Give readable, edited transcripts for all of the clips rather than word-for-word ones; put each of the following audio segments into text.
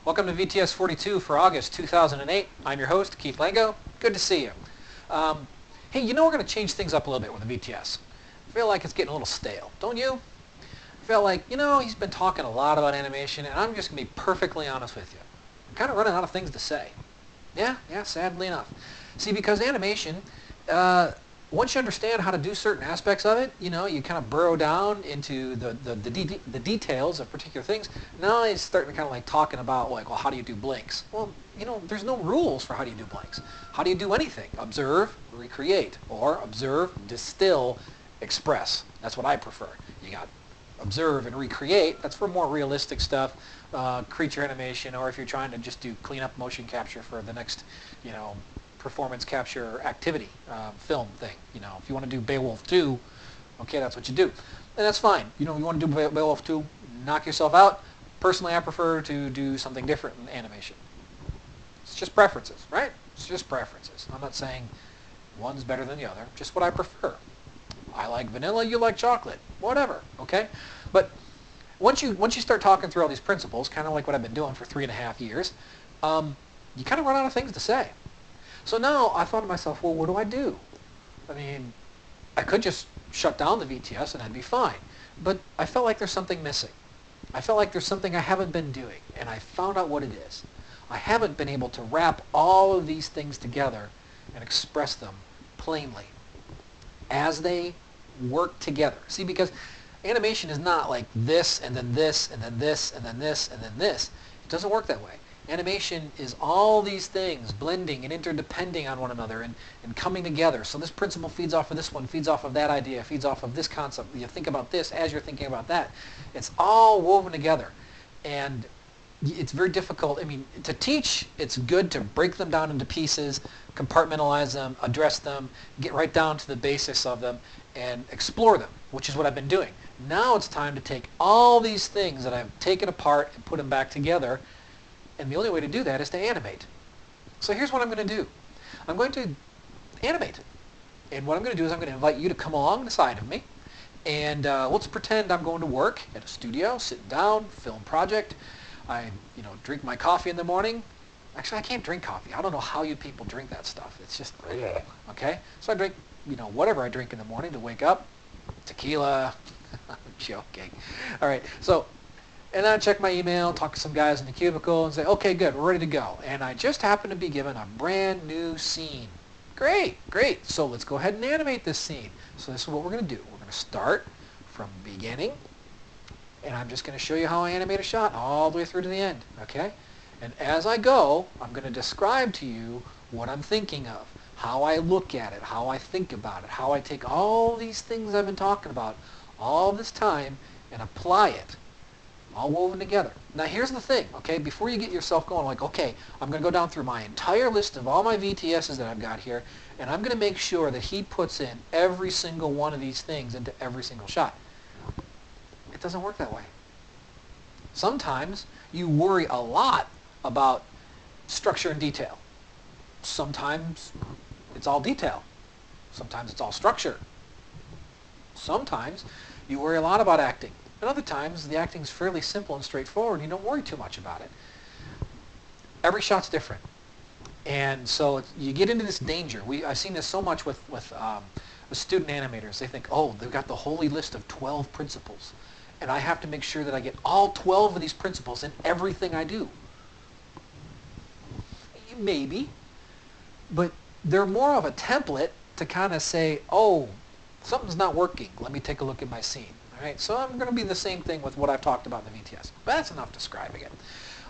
Welcome to VTS42 for August 2008. I'm your host, Keith Lango. Good to see you. Hey, we're going to change things up a little bit with the VTS. I feel like it's getting a little stale, don't you? I feel like, he's been talking a lot about animation, and I'm just going to be perfectly honest with you. I'm kind of running out of things to say. Yeah, sadly enough. See, because animation, once you understand how to do certain aspects of it, you kind of burrow down into the details of particular things. Now he's starting to kind of like talking about well, how do you do blinks? Well, there's no rules for how do you do blinks. How do you do anything? Observe, recreate, or observe, distill, express. That's what I prefer. You got observe and recreate. That's for more realistic stuff, creature animation, or if you're trying to just do cleanup motion capture for the next, performance capture activity film thing. If you want to do Beowulf 2, okay, that's what you do. And that's fine. You want to do Beowulf 2, knock yourself out. Personally, I prefer to do something different in animation. It's just preferences, right? It's just preferences. I'm not saying one's better than the other, just what I prefer. I like vanilla, you like chocolate, whatever, okay? But once you start talking through all these principles, kind of like what I've been doing for 3.5 years, you kind of run out of things to say. So now I thought to myself, well, what do I do? I mean, I could just shut down the VTS and I'd be fine. But I felt like there's something missing. I felt like there's something I haven't been doing, and I found out what it is. I haven't been able to wrap all of these things together and express them plainly as they work together. See, because animation is not like this and then this and then this and then this and then this. It doesn't work that way. Animation is all these things blending and interdepending on one another and coming together. So this principle feeds off of this one, feeds off of that idea, feeds off of this concept. You think about this as you're thinking about that. It's all woven together. And it's very difficult. I mean, to teach, it's good to break them down into pieces, compartmentalize them, address them, get right down to the basics of them, and explore them, which is what I've been doing. Now it's time to take all these things that I've taken apart and put them back together. And the only way to do that is to animate. So here's what I'm going to do. I'm going to animate. And what I'm going to do is I'm going to invite you to come along the side of me. And let's pretend I'm going to work at a studio, sitting down, film project. I, drink my coffee in the morning. Actually, I can't drink coffee. I don't know how you people drink that stuff. It's just, okay? So I drink, whatever I drink in the morning to wake up. Tequila. I'm joking. All right. So, and then I check my email, talk to some guys in the cubicle, and say, okay, good, we're ready to go. And I just happen to be given a brand new scene. Great. So let's go ahead and animate this scene. So this is what we're going to do. We're going to start from beginning, and I'm just going to show you how I animate a shot all the way through to the end, okay? And as I go, I'm going to describe to you what I'm thinking of, how I look at it, how I think about it, how I take all these things I've been talking about all this time and apply it. All woven together. Now here's the thing, okay, before you get yourself going, like, okay, I'm going to go down through my entire list of all my VTSs that I've got here, and I'm going to make sure that he puts in every single one of these things into every single shot. It doesn't work that way. Sometimes you worry a lot about structure and detail. Sometimes it's all detail. Sometimes it's all structure. Sometimes you worry a lot about acting. And other times, the acting's fairly simple and straightforward, and you don't worry too much about it. Every shot's different. And so you get into this danger. I've seen this so much with student animators. They think, oh, they've got the holy list of 12 principles, and I have to make sure that I get all 12 of these principles in everything I do. Maybe, but they're more of a template to kind of say, oh, something's not working. Let me take a look at my scene. All right, so I'm going to be the same thing with what I've talked about in the VTS. But that's enough describing it.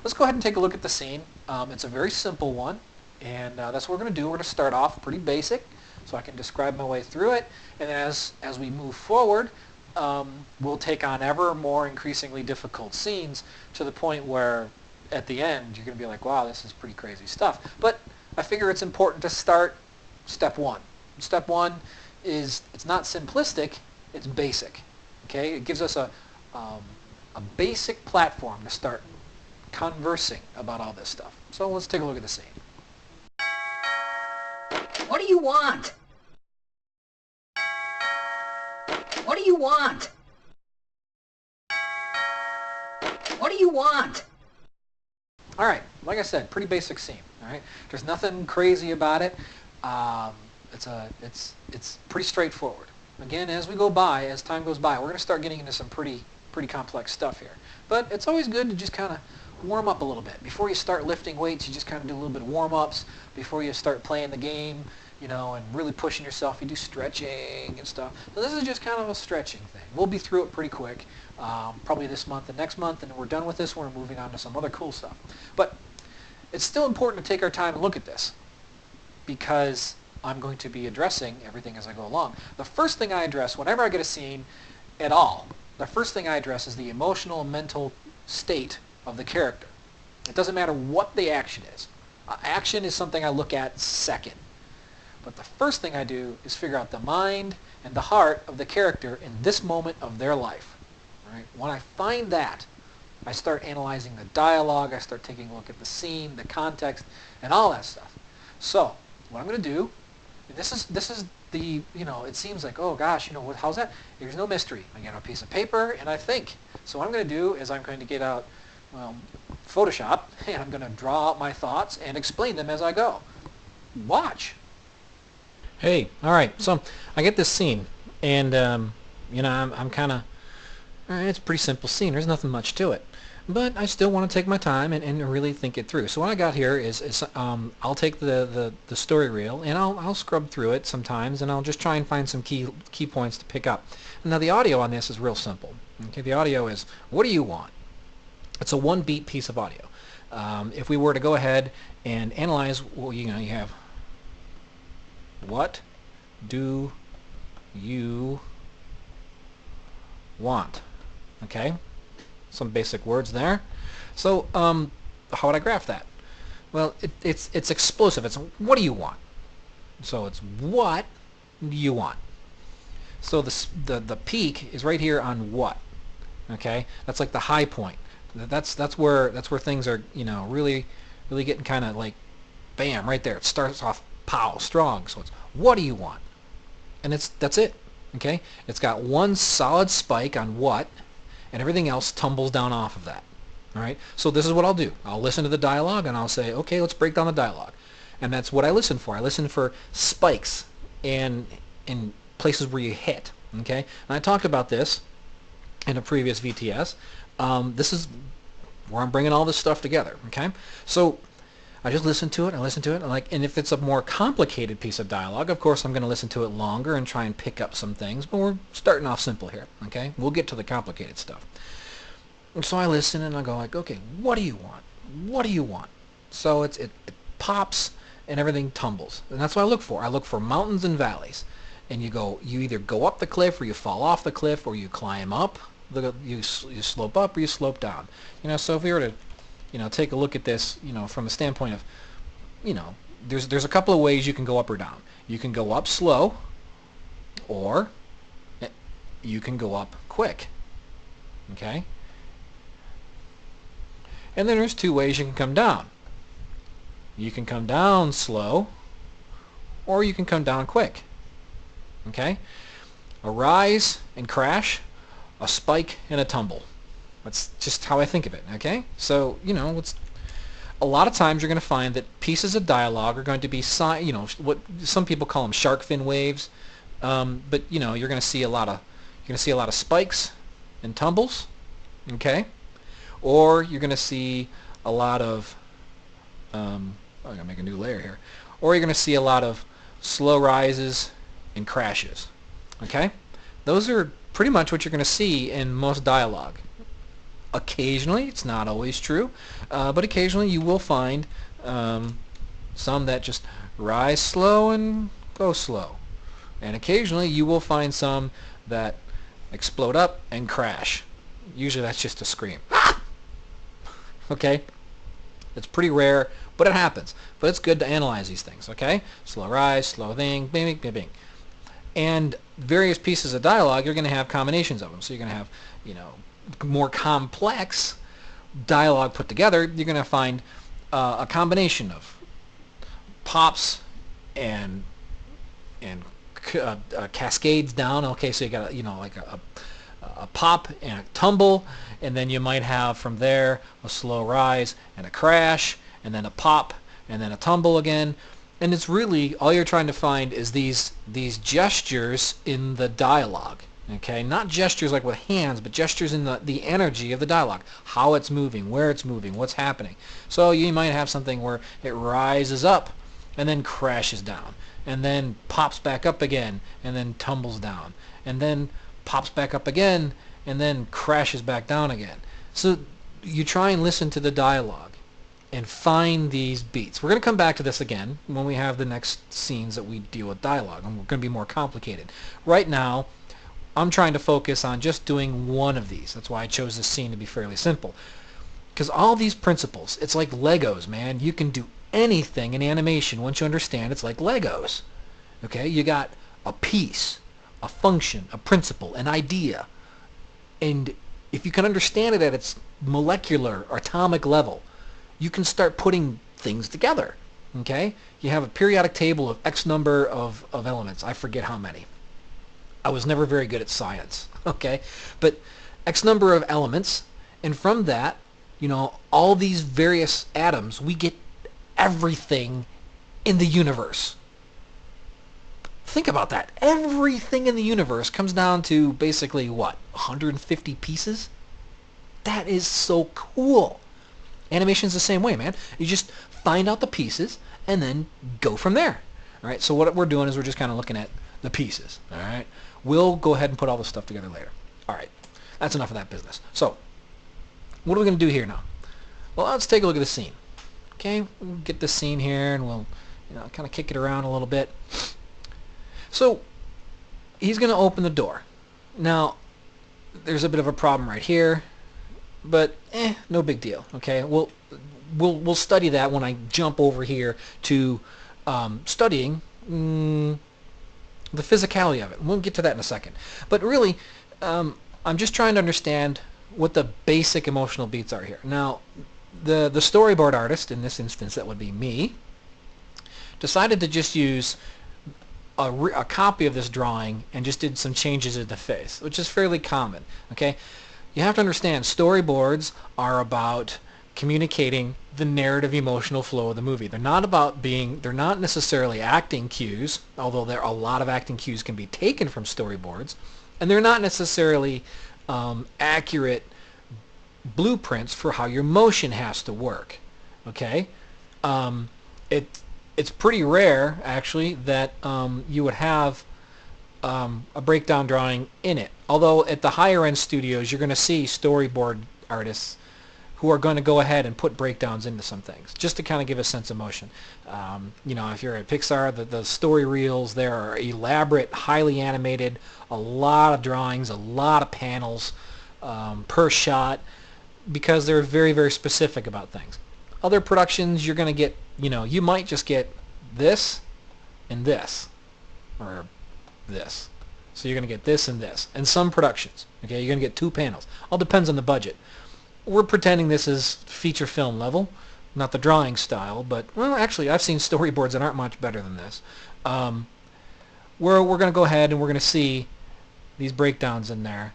Let's go ahead and take a look at the scene. It's a very simple one, and that's what we're going to do. We're going to start off pretty basic, so I can describe my way through it. And then as we move forward, we'll take on ever more increasingly difficult scenes to the point where at the end you're going to be like, wow, this is pretty crazy stuff. But I figure it's important to start step one. Step one is, it's not simplistic, it's basic. Okay, it gives us a basic platform to start conversing about all this stuff. So let's take a look at the scene. What do you want? What do you want? What do you want? All right, like I said, pretty basic scene. All right, there's nothing crazy about it. It's pretty straightforward. Again, as we go by, as time goes by, we're going to start getting into some pretty complex stuff here. But it's always good to just kind of warm up a little bit. Before you start lifting weights, you just kind of do a little bit of warm-ups. Before you start playing the game, and really pushing yourself, you do stretching and stuff. So this is just kind of a stretching thing. We'll be through it pretty quick, probably this month and next month, and we're done with this one and moving on to some other cool stuff. But it's still important to take our time and look at this, because I'm going to be addressing everything as I go along. The first thing I address whenever I get a scene at all, the first thing I address is the emotional and mental state of the character. It doesn't matter what the action is. Action is something I look at second. But the first thing I do is figure out the mind and the heart of the character in this moment of their life. All right? When I find that, I start analyzing the dialogue, I start taking a look at the scene, the context, and all that stuff. So, what I'm going to do, this is the, it seems like, oh gosh, how's that? There's no mystery. I get a piece of paper and I think. So what I'm going to do is I'm going to get out Photoshop and I'm going to draw out my thoughts and explain them as I go. Watch. Hey, all right. So I get this scene, and I'm kind of, it's a pretty simple scene. There's nothing much to it, but I still want to take my time and really think it through. So what I got here is I'll take the story reel and I'll scrub through it sometimes, and I'll just try and find some key points to pick up. Now the audio on this is real simple. Okay, the audio is, what do you want? It's a one-beat piece of audio. If we were to go ahead and analyze, well, you have, what do you want? Okay, some basic words there. So how would I graph that? Well, it's explosive. It's, what do you want? So it's, what do you want? So the peak is right here on what. Okay, that's like the high point. That's where things are, really getting kind of like, bam, right there. It starts off pow, strong. So it's, what do you want? And that's it. Okay, it's got one solid spike on what, and everything else tumbles down off of that. All right. So this is what I'll do. I'll listen to the dialogue and I'll say, okay, let's break down the dialogue. And that's what I listen for. I listen for spikes and in places where you hit. Okay. And I talked about this in a previous VTS. This is where I'm bringing all this stuff together. Okay. So I just listen to it. And if it's a more complicated piece of dialogue, of course, I'm going to listen to it longer and try and pick up some things. But we're starting off simple here. Okay. We'll get to the complicated stuff. And so I listen and I go like, okay, what do you want? What do you want? So it pops and everything tumbles. And that's what I look for. I look for mountains and valleys. And you either go up the cliff or you fall off the cliff, or you climb up. You slope up or you slope down. So if we were to, take a look at this, from the standpoint of, there's a couple of ways you can go up or down. You can go up slow, or you can go up quick. Okay? And then there's two ways you can come down. You can come down slow, or you can come down quick. Okay? A rise and crash, a spike and a tumble. That's just how I think of it. Okay? So, a lot of times you're going to find that pieces of dialogue are going to be, what some people call them shark fin waves. But you're going to see a lot of spikes and tumbles. Okay? Or you're going to see a lot of, I'm going to make a new layer here. Or you're going to see a lot of slow rises and crashes. Okay? Those are pretty much what you're going to see in most dialogue. Occasionally, it's not always true, but occasionally you will find some that just rise slow and go slow. And occasionally you will find some that explode up and crash. Usually that's just a scream. Okay? It's pretty rare, but it happens. But it's good to analyze these things, okay? Slow rise, slow thing, bing, bing, bing, bing. And various pieces of dialogue, you're going to have combinations of them. So you're going to have, more complex dialogue put together. You're going to find a combination of pops and cascades down. Okay, so you got like a pop and a tumble, and then you might have from there a slow rise and a crash, and then a pop, and then a tumble again. And it's really, all you're trying to find is these gestures in the dialogue. Okay, not gestures like with hands, but gestures in the energy of the dialogue, how it's moving, where it's moving, what's happening. So you might have something where it rises up and then crashes down, and then pops back up again, and then tumbles down, and then pops back up again, and then crashes back down again. So you try and listen to the dialogue and find these beats. We're going to come back to this again when we have the next scenes that we deal with dialogue, and we're going to be more complicated. Right now, I'm trying to focus on just doing one of these. That's why I chose this scene to be fairly simple. Because all these principles, it's like Legos, man. You can do anything in animation once you understand it's like Legos. Okay, you got a piece, a function, a principle, an idea. And if you can understand it at its molecular or atomic level, you can start putting things together. Okay, you have a periodic table of X number of elements. I forget how many. I was never very good at science, okay? But X number of elements, and from that, all these various atoms, we get everything in the universe. Think about that. Everything in the universe comes down to basically, what, 150 pieces? That is so cool. Animation's the same way, man. You just find out the pieces and then go from there. All right, so what we're doing is we're just kind of looking at the pieces, all right? We'll go ahead and put all this stuff together later. All right, that's enough of that business. So, what are we going to do here now? Well, let's take a look at the scene. Okay, we'll get this scene here, and we'll kind of kick it around a little bit. So, he's going to open the door. Now, there's a bit of a problem right here, but no big deal. Okay, we'll study that when I jump over here to studying the physicality of it. We'll get to that in a second. But really, I'm just trying to understand what the basic emotional beats are here. Now, the storyboard artist, in this instance that would be me, decided to just use a copy of this drawing and just did some changes in the face, which is fairly common. Okay, you have to understand storyboards are about communicating the narrative emotional flow of the movie. They're not necessarily acting cues, although a lot of acting cues can be taken from storyboards, and they're not necessarily accurate blueprints for how your motion has to work. Okay, it's pretty rare actually that you would have a breakdown drawing in it. Although at the higher end studios, you're going to see storyboard artists who are going to go ahead and put breakdowns into some things, just to kind of give a sense of motion. If you're at Pixar, the story reels there are elaborate, highly animated, a lot of drawings, a lot of panels per shot, because they're very, very specific about things. Other productions, you're going to get, you might just get this and this, or this. So you're going to get this and this. And some productions, okay, you're going to get 2 panels. All depends on the budget. We're pretending this is feature film level, not the drawing style, but, well, actually, I've seen storyboards that aren't much better than this. We're going to go ahead and we're going to see these breakdowns in there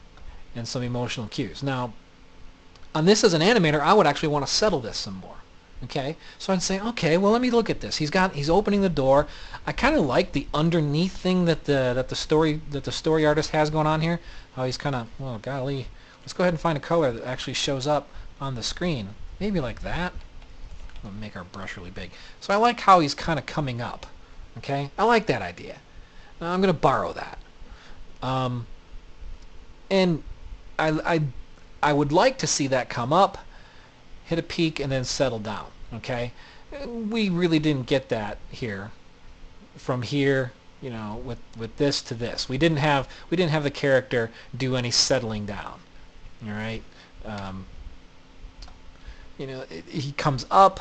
and some emotional cues. Now, on this as an animator, I would actually want to settle this some more. Okay, so I'd say, okay, well, let me look at this. He's opening the door. I kind of like the underneath thing that the story artist has going on here. How he's kind of, well, golly, let's go ahead and find a color that actually shows up on the screen. Maybe like that. We'll make our brush really big. So I like how he's kind of coming up. Okay, I like that idea. I'm going to borrow that. And I would like to see that come up, hit a peak, and then settle down. Okay, we really didn't get that here. From here, with this to this, we didn't have the character do any settling down. All right, he comes up,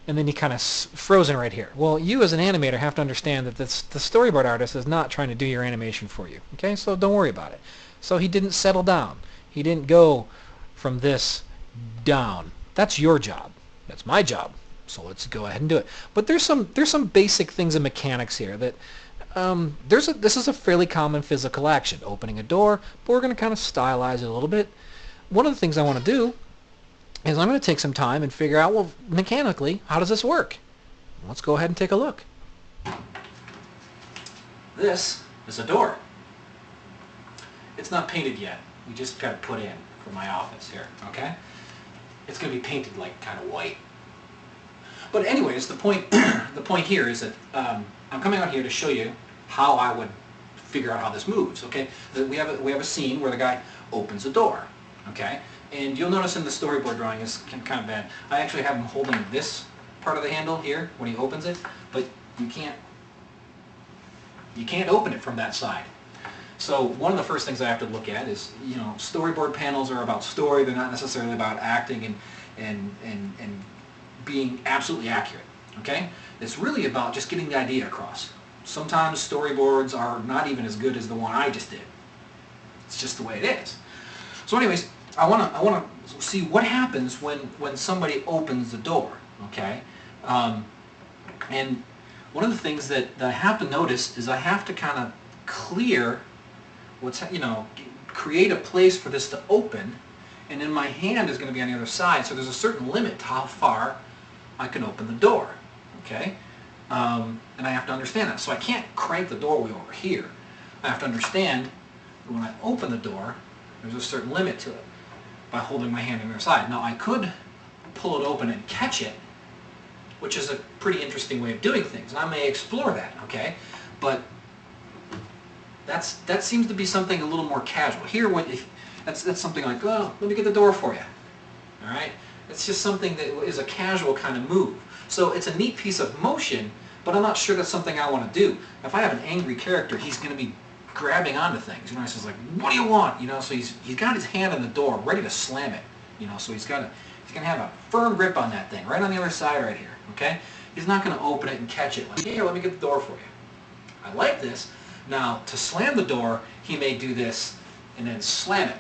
and then he kind of frozen right here. Well, you as an animator have to understand that the storyboard artist is not trying to do your animation for you. Okay, so don't worry about it. So he didn't settle down. He didn't go from this down. That's your job. That's my job. So let's go ahead and do it. But there's some basic things and mechanics here that this is a fairly common physical action, opening a door, but we're going to kind of stylize it a little bit. One of the things I want to do is I'm going to take some time and figure out, well, mechanically, how does this work? Let's go ahead and take a look. This is a door. It's not painted yet. We just got it put in for my office here, okay? It's going to be painted like kind of white. But anyways, the point here is that I'm coming out here to show you how I would figure out how this moves, okay? We have a scene where the guy opens a door, okay? And you'll notice in the storyboard drawing is kind of bad. I actually have him holding this part of the handle here when he opens it, but you can't open it from that side. So one of the first things I have to look at is, you know, storyboard panels are about story. They're not necessarily about acting and being absolutely accurate, okay? It's really about just getting the idea across. Sometimes storyboards are not even as good as the one I just did. It's just the way it is. So anyways, I want to see what happens when somebody opens the door, okay? And one of the things that I have to notice is I have to kind of clear create a place for this to open, and then my hand is going to be on the other side, so there's a certain limit to how far I can open the door, okay? And I have to understand that. So I can't crank the doorway over here. I have to understand that when I open the door, there's a certain limit to it by holding my hand on the other side. Now I could pull it open and catch it, which is a pretty interesting way of doing things, and I may explore that, okay? But that seems to be something a little more casual. Here, that's something like, oh, let me get the door for you. All right? It's just something that is a casual kind of move. So it's a neat piece of motion, but I'm not sure that's something I want to do. If I have an angry character, he's going to be grabbing onto things. You know, he's just like, what do you want? You know, so he's got his hand on the door, ready to slam it. You know, so he's going to have a firm grip on that thing, right on the other side right here. Okay? He's not going to open it and catch it. Like, here, let me get the door for you. I like this. Now, to slam the door, he may do this and then slam it,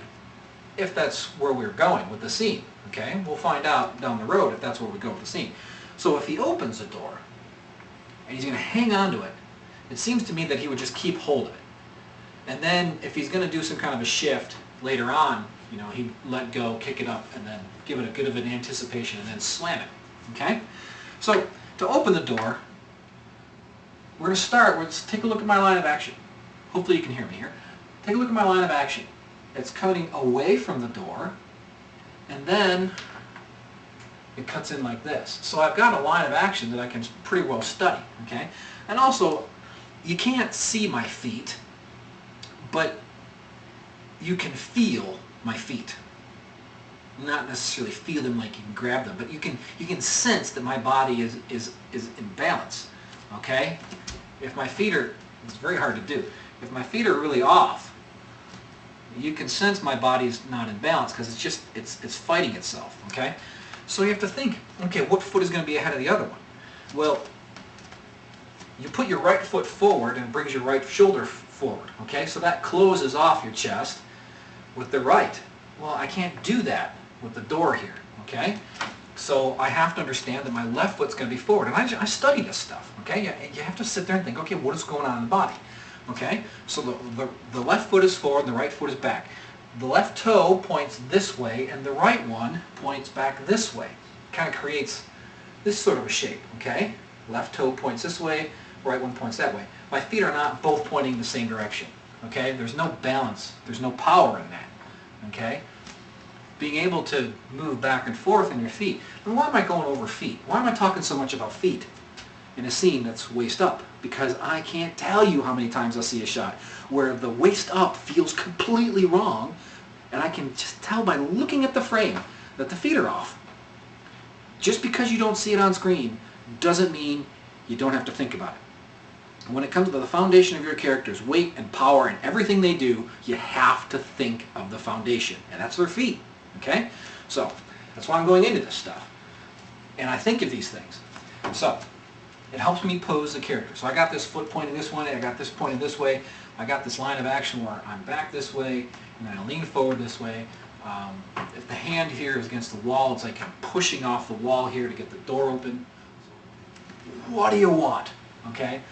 if that's where we're going with the scene, okay? We'll find out down the road if that's where we go with the scene. So if he opens the door, and he's going to hang on to it, it seems to me that he would just keep hold of it. And then if he's going to do some kind of a shift later on, you know, he'd let go, kick it up, and then give it a good of an anticipation, and then slam it, okay? So to open the door, we're going to start, let's take a look at my line of action. Hopefully you can hear me here. Take a look at my line of action. It's cutting away from the door, and then it cuts in like this. So I've got a line of action that I can pretty well study, okay? And also, you can't see my feet, but you can feel my feet. Not necessarily feel them like you can grab them, but you can sense that my body is in balance, okay? If my feet are, it's very hard to do. If my feet are really off, you can sense my body's not in balance because it's fighting itself, okay? So you have to think, okay, what foot is going to be ahead of the other one? Well, you put your right foot forward and it brings your right shoulder forward, okay? So that closes off your chest with the right. Well, I can't do that with the door here, okay? So I have to understand that my left foot's going to be forward. And I study this stuff, okay? You have to sit there and think, okay, what is going on in the body? Okay? So the left foot is forward and the right foot is back. The left toe points this way and the right one points back this way. Kind of creates this sort of a shape, okay? Left toe points this way, right one points that way. My feet are not both pointing the same direction, okay? There's no balance. There's no power in that, okay? Being able to move back and forth in your feet. And why am I going over feet? Why am I talking so much about feet in a scene that's waist up? Because I can't tell you how many times I see a shot where the waist up feels completely wrong, and I can just tell by looking at the frame that the feet are off. Just because you don't see it on screen doesn't mean you don't have to think about it. When it comes to the foundation of your character's weight and power and everything they do, you have to think of the foundation, and that's their feet. Okay? So, that's why I'm going into this stuff. And I think of these things. So, it helps me pose the character. So I got this foot pointing this way, I got this pointing this way, I got this line of action where I'm back this way, and then I lean forward this way. If the hand here is against the wall, it's like I'm pushing off the wall here to get the door open. What do you want? Okay?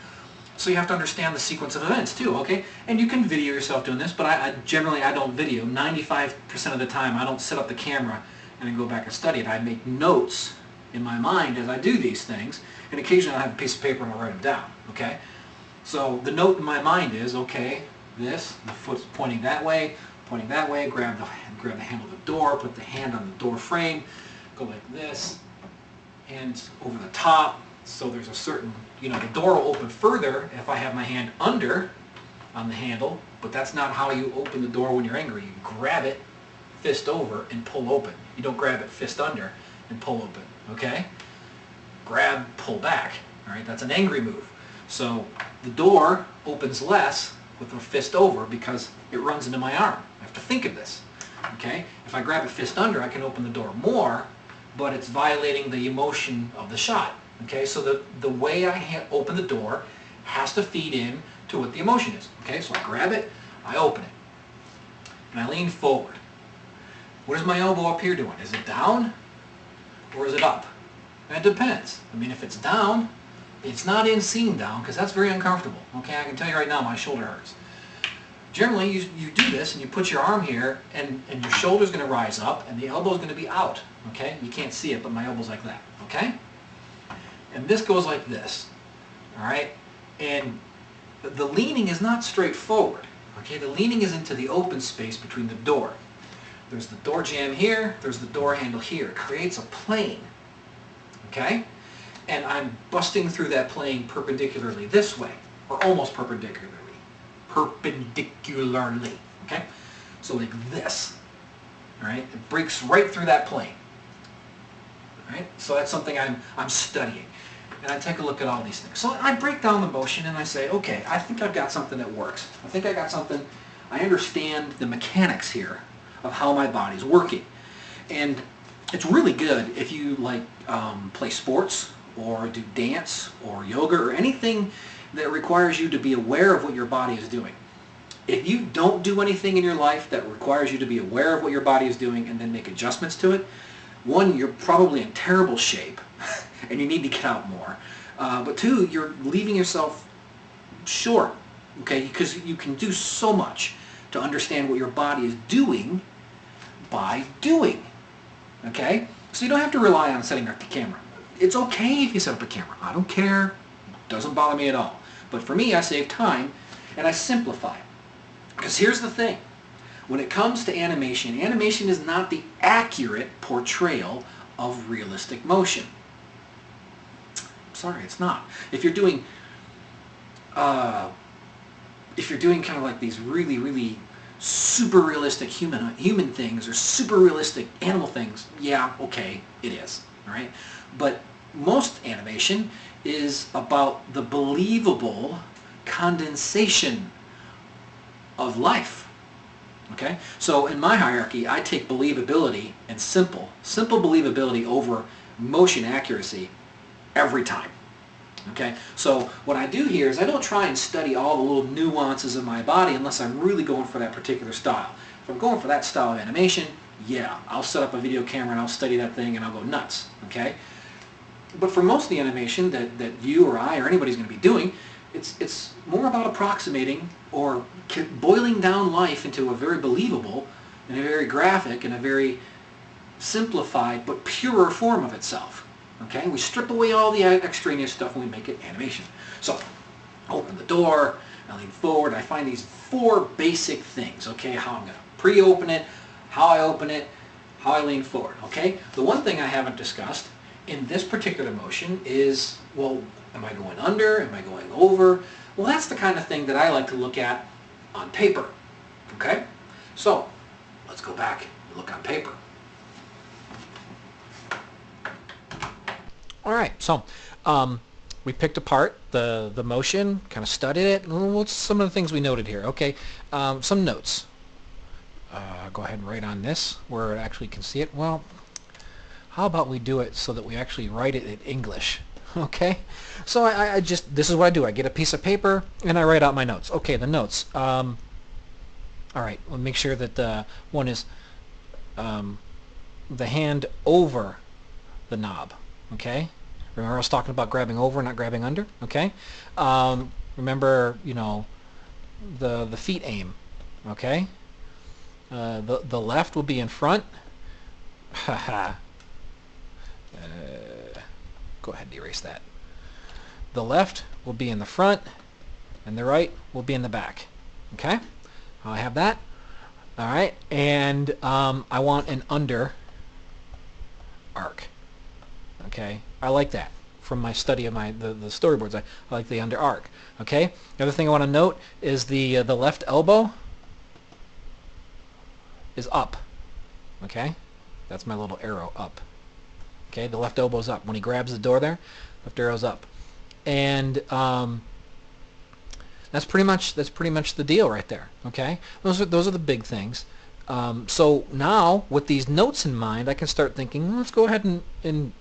So you have to understand the sequence of events too, okay? And you can video yourself doing this, but I generally don't video. 95% of the time I don't set up the camera and then go back and study it. I make notes in my mind as I do these things, and occasionally I have a piece of paper and I'll write them down, okay? So the note in my mind is, okay, the foot's pointing that way, grab the handle of the door, put the hand on the door frame, go like this, hands over the top, so there's a certain, the door will open further if I have my hand under on the handle, but that's not how you open the door when you're angry. You grab it, fist over, and pull open. You don't grab it fist under and pull open, okay? Grab, pull back, all right? That's an angry move. So the door opens less with a fist over because it runs into my arm. I have to think of this, okay? If I grab it fist under, I can open the door more, but it's violating the emotion of the shot, okay? So the way I open the door has to feed in to what the emotion is, okay? So I grab it, I open it, and I lean forward. What is my elbow up here doing? Is it down or is it up? And it depends. I mean, if it's down, it's not inseam down because that's very uncomfortable, okay? I can tell you right now, my shoulder hurts. Generally, you do this and you put your arm here and your shoulder's going to rise up and the elbow's going to be out, okay? You can't see it, but my elbow's like that, okay? And this goes like this, all right? And the leaning is not straightforward, okay? The leaning is into the open space between the door. There's the door jamb here, there's the door handle here. It creates a plane, okay? And I'm busting through that plane perpendicularly this way, or almost perpendicularly. Perpendicularly, okay? So like this, all right? It breaks right through that plane, all right? So that's something I'm studying. And I take a look at all these things. So I break down the motion and I say, okay, I think I've got something that works. I think I got something, I understand the mechanics here of how my body's working. And it's really good if you like play sports or do dance or yoga or anything that requires you to be aware of what your body is doing. If you don't do anything in your life that requires you to be aware of what your body is doing and then make adjustments to it, one, you're probably in terrible shape and you need to get out more. But two, you're leaving yourself short, okay? Because you can do so much to understand what your body is doing by doing, okay? So you don't have to rely on setting up the camera. It's okay if you set up a camera. I don't care. It doesn't bother me at all. But for me, I save time and I simplify. Because here's the thing. When it comes to animation, animation is not the accurate portrayal of realistic motion. Sorry, it's not. If you're doing kind of like these really, really super realistic human things or super realistic animal things, yeah, okay, it is, all right? But most animation is about the believable condensation of life, okay? So in my hierarchy, I take believability and simple believability over motion accuracy every time. Okay, so what I do here is I don't try and study all the little nuances of my body unless I'm really going for that particular style. If I'm going for that style of animation, yeah, I'll set up a video camera and I'll study that thing and I'll go nuts, okay? But for most of the animation that you or I or anybody's going to be doing, it's more about approximating or boiling down life into a very believable and a very graphic and a very simplified but purer form of itself. Okay, we strip away all the extraneous stuff and we make it animation. So, open the door, I lean forward, I find these 4 basic things, okay, how I'm going to pre-open it, how I open it, how I lean forward, okay? The one thing I haven't discussed in this particular motion is, well, am I going under, am I going over? Well, that's the kind of thing that I like to look at on paper, okay? So, let's go back and look on paper. All right, so we picked apart the motion, kind of studied it. What's some of the things we noted here? Okay, some notes. Go ahead and write on this where it actually can see it. Well, how about we do it so that we actually write it in English? Okay, so I just, this is what I do. I get a piece of paper and I write out my notes. Okay, the notes. All right, we'll make sure that the one is the hand over the knob. Okay, remember I was talking about grabbing over, not grabbing under. Okay, we're remember, the feet aim. Okay. The left will be in front. Haha. Go ahead and erase that. The left will be in the front, and the right will be in the back. Okay? I have that. All right, and I want an under arc. Okay, I like that from my study of the storyboards. I like the under arc. Okay. The other thing I want to note is the left elbow is up. Okay, that's my little arrow up. Okay, the left elbow's up. When he grabs the door there, left arrow's up. And that's pretty much the deal right there. Okay, those are the big things. So now with these notes in mind, I can start thinking, let's go ahead and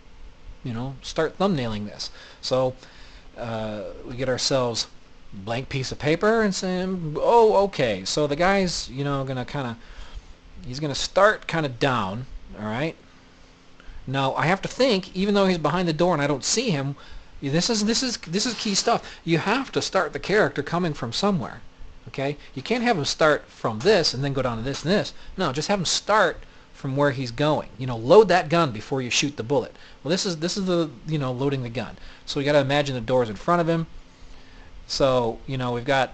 start thumbnailing this. So we get ourselves a blank piece of paper and saying, oh, okay. So the guy's he's gonna start kind of down. All right. Now I have to think, even though he's behind the door and I don't see him, this is key stuff. You have to start the character coming from somewhere. Okay? You can't have him start from this and then go down to this and this. No, just have him start from where he's going. Load that gun before you shoot the bullet. Well, this is the loading the gun. So you got to imagine the door's in front of him. So we've got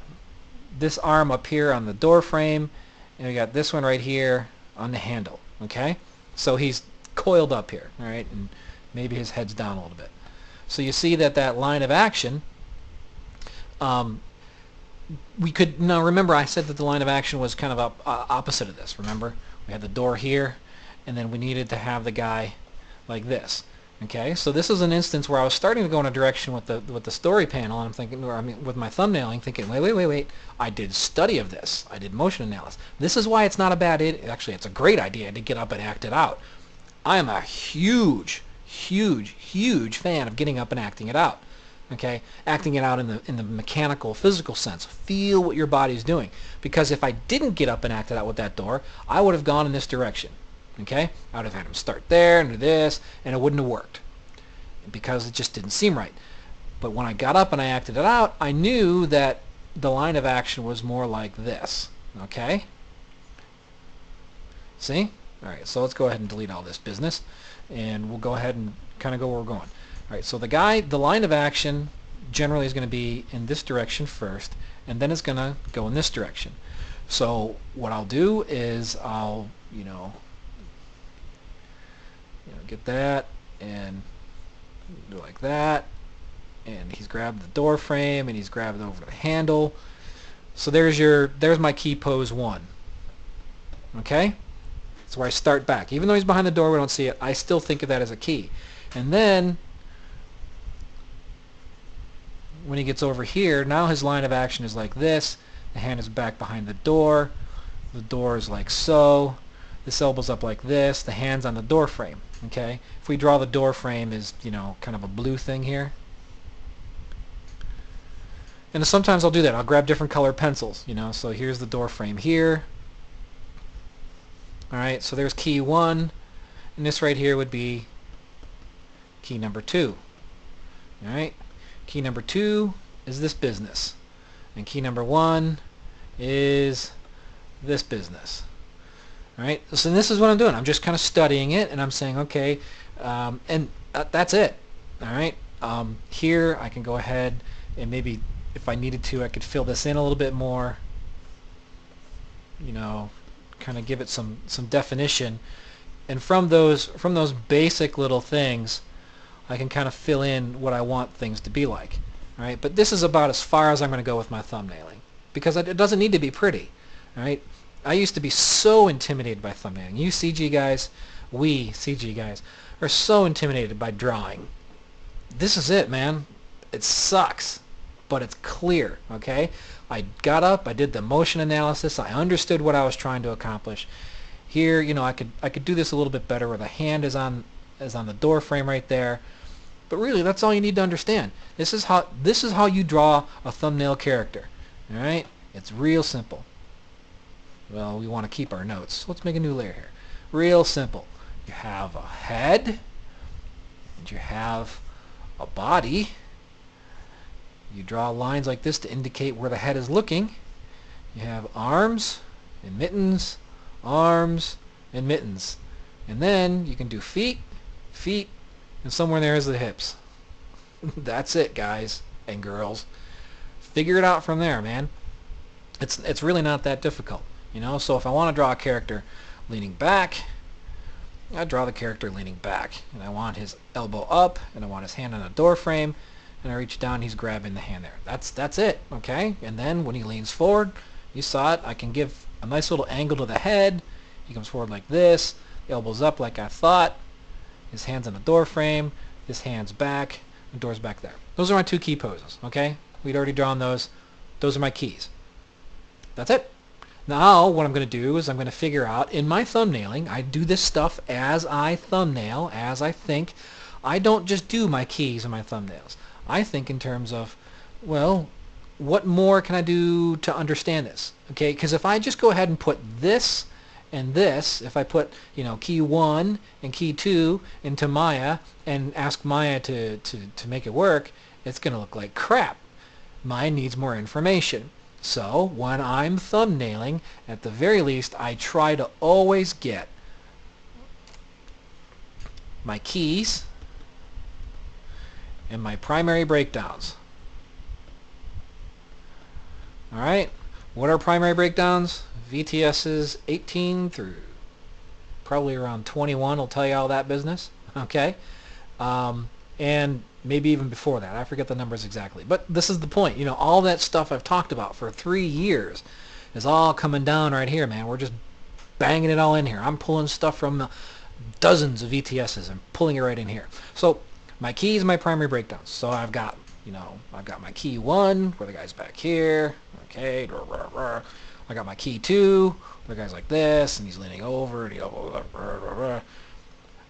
this arm up here on the door frame, and we got this one right here on the handle. Okay? So he's coiled up here, all right, and maybe his head's down a little bit. So you see that line of action, we could, now remember I said that the line of action was kind of opposite of this, remember? We had the door here, and then we needed to have the guy like this. Okay, so this is an instance where I was starting to go in a direction with the story panel, and I'm thinking, with my thumbnailing, thinking, wait, I did study of this. I did motion analysis. This is why it's not a bad idea. Actually, it's a great idea to get up and act it out. I am a huge fan of getting up and acting it out. Okay, acting it out in the mechanical, physical sense. Feel what your body's doing. Because if I didn't get up and act it out with that door, I would have gone in this direction. Okay, I would have had him start there and do this, and it wouldn't have worked because it just didn't seem right. But when I got up and I acted it out, I knew that the line of action was more like this. Okay, see? All right, so let's go ahead and delete all this business, and we'll go ahead and kind of go where we're going. All right, so the line of action generally is going to be in this direction first, and then it's going to go in this direction. So what I'll do is I'll, get that and do like that, and he's grabbed the door frame and he's grabbed over the handle. So there's my key pose 1. Okay? That's where I start back. Even though he's behind the door, we don't see it, I still think of that as a key. And then when he gets over here, now his line of action is like this. The hand is back behind the door is like so, this elbow's up like this, the hand's on the door frame. Okay, if we draw the door frame as kind of a blue thing here, and sometimes I'll do that, I'll grab different color pencils, so here's the door frame here. Alright, so there's key 1, and this right here would be key number 2. Alright, key number 2 is this business, and key number 1 is this business. Alright, so this is what I'm doing. I'm just kind of studying it, and I'm saying, okay, and that's it. Alright, here I can go ahead and maybe, if I needed to, I could fill this in a little bit more, kind of give it some definition, and from those basic little things, I can kind of fill in what I want things to be like. Alright, but this is about as far as I'm going to go with my thumbnailing, because it doesn't need to be pretty. Alright, I used to be so intimidated by thumbnailing. You CG guys, we CG guys, are so intimidated by drawing. This is it, man. It sucks, but it's clear, okay? I got up, I did the motion analysis, I understood what I was trying to accomplish. Here, I could do this a little bit better where the hand is on the door frame right there. But really, that's all you need to understand. This is how you draw a thumbnail character. All right? It's real simple. Well, we want to keep our notes. So let's make a new layer here. Real simple. You have a head, and you have a body, You draw lines like this to indicate where the head is looking. You have arms and mittens, arms and mittens. And then you can do feet, feet, and somewhere there is the hips. That's it, guys and girls. Figure it out from there, man. It's really not that difficult, you know. So if I want to draw a character leaning back, I draw the character leaning back, and I want his elbow up, and I want his hand on a door frame, and I reach down, he's grabbing the hand there. That's it, okay? And then when he leans forward, you saw it, I can give a nice little angle to the head. He comes forward like this, the elbow's up like I thought, his hand's on the door frame, his hand's back, the door's back there. Those are my two key poses, okay? We'd already drawn those. Those are my keys. That's it. Now what I'm going to do is I'm going to figure out in my thumbnailing, I do this stuff as I thumbnail, as I think. I don't just do my keys and my thumbnails. I think in terms of, well, what more can I do to understand this? Okay, because if I just go ahead and put this and this, if I put, you know, key 1 and key 2 into Maya and ask Maya to make it work, it's going to look like crap. Mine needs more information. So when I'm thumbnailing, at the very least, I try to always get my keys and my primary breakdowns. Alright, what are primary breakdowns? VTS's 18 through probably around 21 will tell you all that business. Okay, and maybe even before that. I forget the numbers exactly. But this is the point. You know, all that stuff I've talked about for 3 years is all coming down right here, man. We're just banging it all in here. I'm pulling stuff from dozens of VTSs and pulling it right in here. So my keys, my primary breakdowns. So I've got, you know, I've got my key 1, where the guy's back here. Okay. I got my key 2, where the guy's like this, and he's leaning over, and he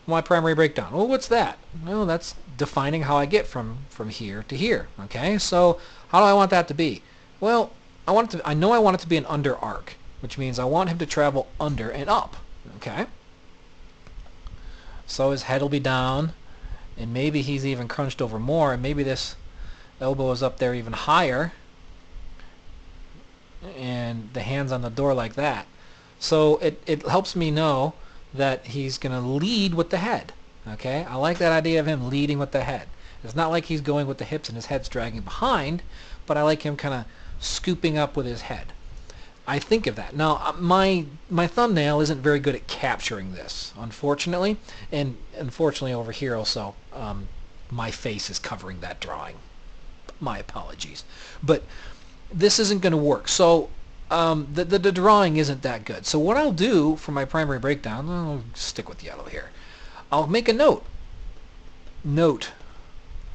my primary breakdown. Well, what's that? Well, that's defining how I get from here to here. Okay, so how do I want that to be? Well, I know I want it to be an under arc, which means I want him to travel under and up. Okay, so his head will be down, and maybe he's even crunched over more, and maybe this elbow is up there even higher, and the hand's on the door like that. So it helps me know that he's going to lead with the head. Okay, I like that idea of him leading with the head. It's not like he's going with the hips and his head's dragging behind, but I like him kind of scooping up with his head. I think of that. Now, my thumbnail isn't very good at capturing this, unfortunately, and unfortunately over here also, my face is covering that drawing. My apologies. But this isn't going to work. So the drawing isn't that good. So what I'll do for my primary breakdown, I'll stick with yellow here. I'll make a note. Note.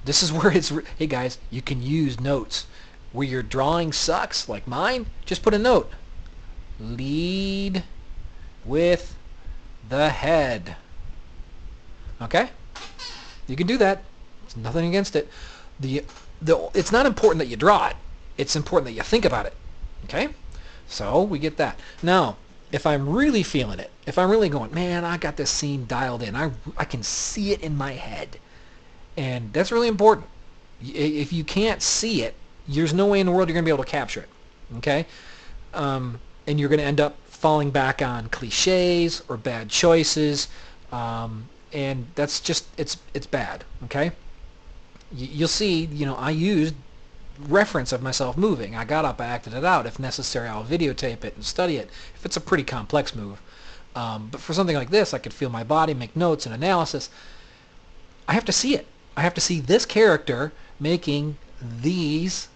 This is where it's, hey guys, you can use notes. Where your drawing sucks, like mine, just put a note. Lead with the head. Okay? You can do that. There's nothing against it. It's not important that you draw it. It's important that you think about it. Okay? So we get that. Now, if I'm really feeling it, if I'm really going, man, I got this scene dialed in. I can see it in my head. And that's really important. If you can't see it, there's no way in the world you're going to be able to capture it. Okay? And you're going to end up falling back on cliches or bad choices. And that's just, it's bad. Okay? You'll see, you know, I used reference of myself moving. I got up, I acted it out. If necessary, I'll videotape it and study it if it's a pretty complex move. But for something like this, I could feel my body, make notes and analysis. I have to see it. I have to see this character making these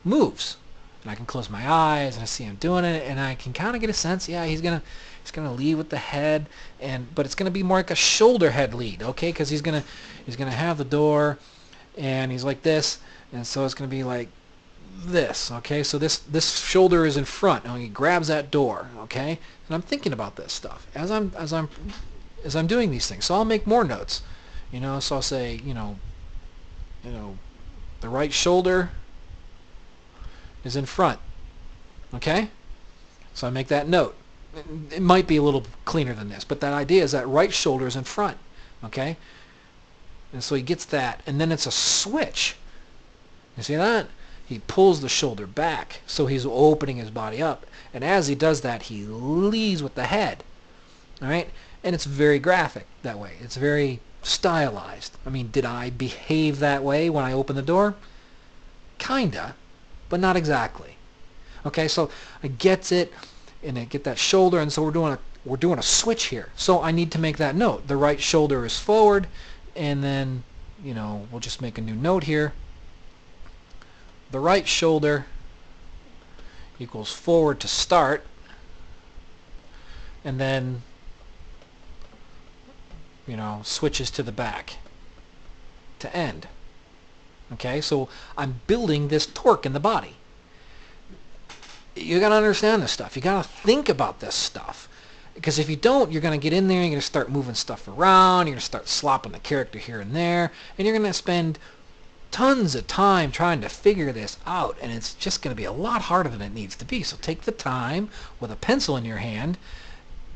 moves. And I can close my eyes and I see him doing it, and I can kind of get a sense, yeah, he's gonna lead with the head, but it's gonna be more like a shoulder head lead, okay? Because he's gonna have the door, and he's like this, and so it's going to be like this, okay? So this shoulder is in front, and he grabs that door, okay? And I'm thinking about this stuff as I'm doing these things. So I'll make more notes, you know. So I'll say, you know, the right shoulder is in front, okay? So I make that note. It might be a little cleaner than this, but that idea is that right shoulder is in front, okay? And so he gets that, and then it's a switch. You see that? he pulls the shoulder back, so he's opening his body up. And as he does that, he leads with the head. All right? And it's very graphic that way. It's very stylized. I mean, did I behave that way when I opened the door? Kinda, but not exactly. Okay, so I get it, and I get that shoulder, and so we're doing a switch here. So I need to make that note. The right shoulder is forward, and then, we'll just make a new note here. The right shoulder equals forward to start, and then, switches to the back to end. Okay, so I'm building this torque in the body. You got to understand this stuff. You got to think about this stuff. Because if you don't, you're going to get in there, you're going to start moving stuff around, you're going to start slopping the character here and there, and you're going to spend tons of time trying to figure this out, and it's just going to be a lot harder than it needs to be. So take the time with a pencil in your hand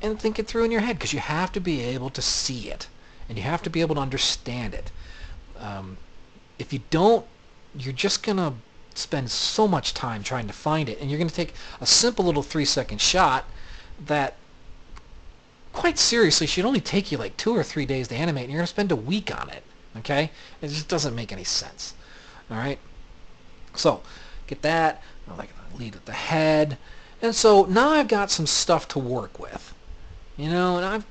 and think it through in your head, because you have to be able to see it, and you have to be able to understand it. If you don't, you're just going to spend so much time trying to find it, and you're going to take a simple little 3-second shot that, quite seriously, should only take you like 2 or 3 days to animate, and you're going to spend a week on it. Okay? It just doesn't make any sense. All right? So, get that. I like to lead with the head. And so now I've got some stuff to work with. And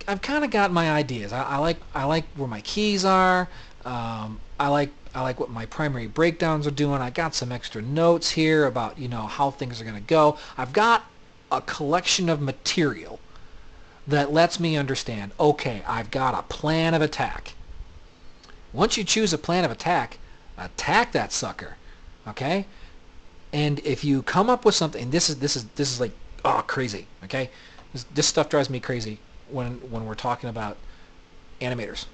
I've kind of got my ideas. I like where my keys are. I like what my primary breakdowns are doing. I got some extra notes here about, how things are going to go. I've got a collection of material that lets me understand, okay, I've got a plan of attack. Once you choose a plan of attack that sucker, okay? And if you come up with something, and this is like, crazy, okay? This stuff drives me crazy when we're talking about animators.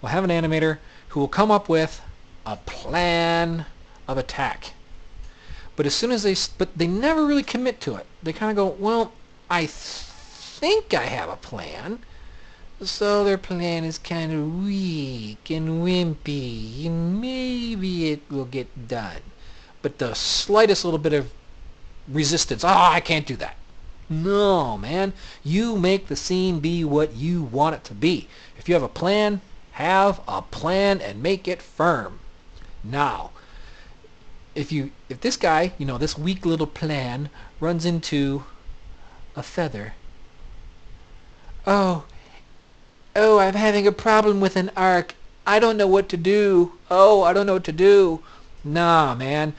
We'll have an animator who will come up with a plan of attack. But as soon as they never really commit to it. They kind of go, well, I think I have a plan. So their plan is kind of weak and wimpy, and maybe it will get done. But the slightest little bit of resistance, I can't do that. No, man. You make the scene be what you want it to be. If you have a plan, have a plan and make it firm. Now, if this guy, this weak little plan runs into a feather. Oh, I'm having a problem with an arc. I don't know what to do. I don't know what to do. Nah, man.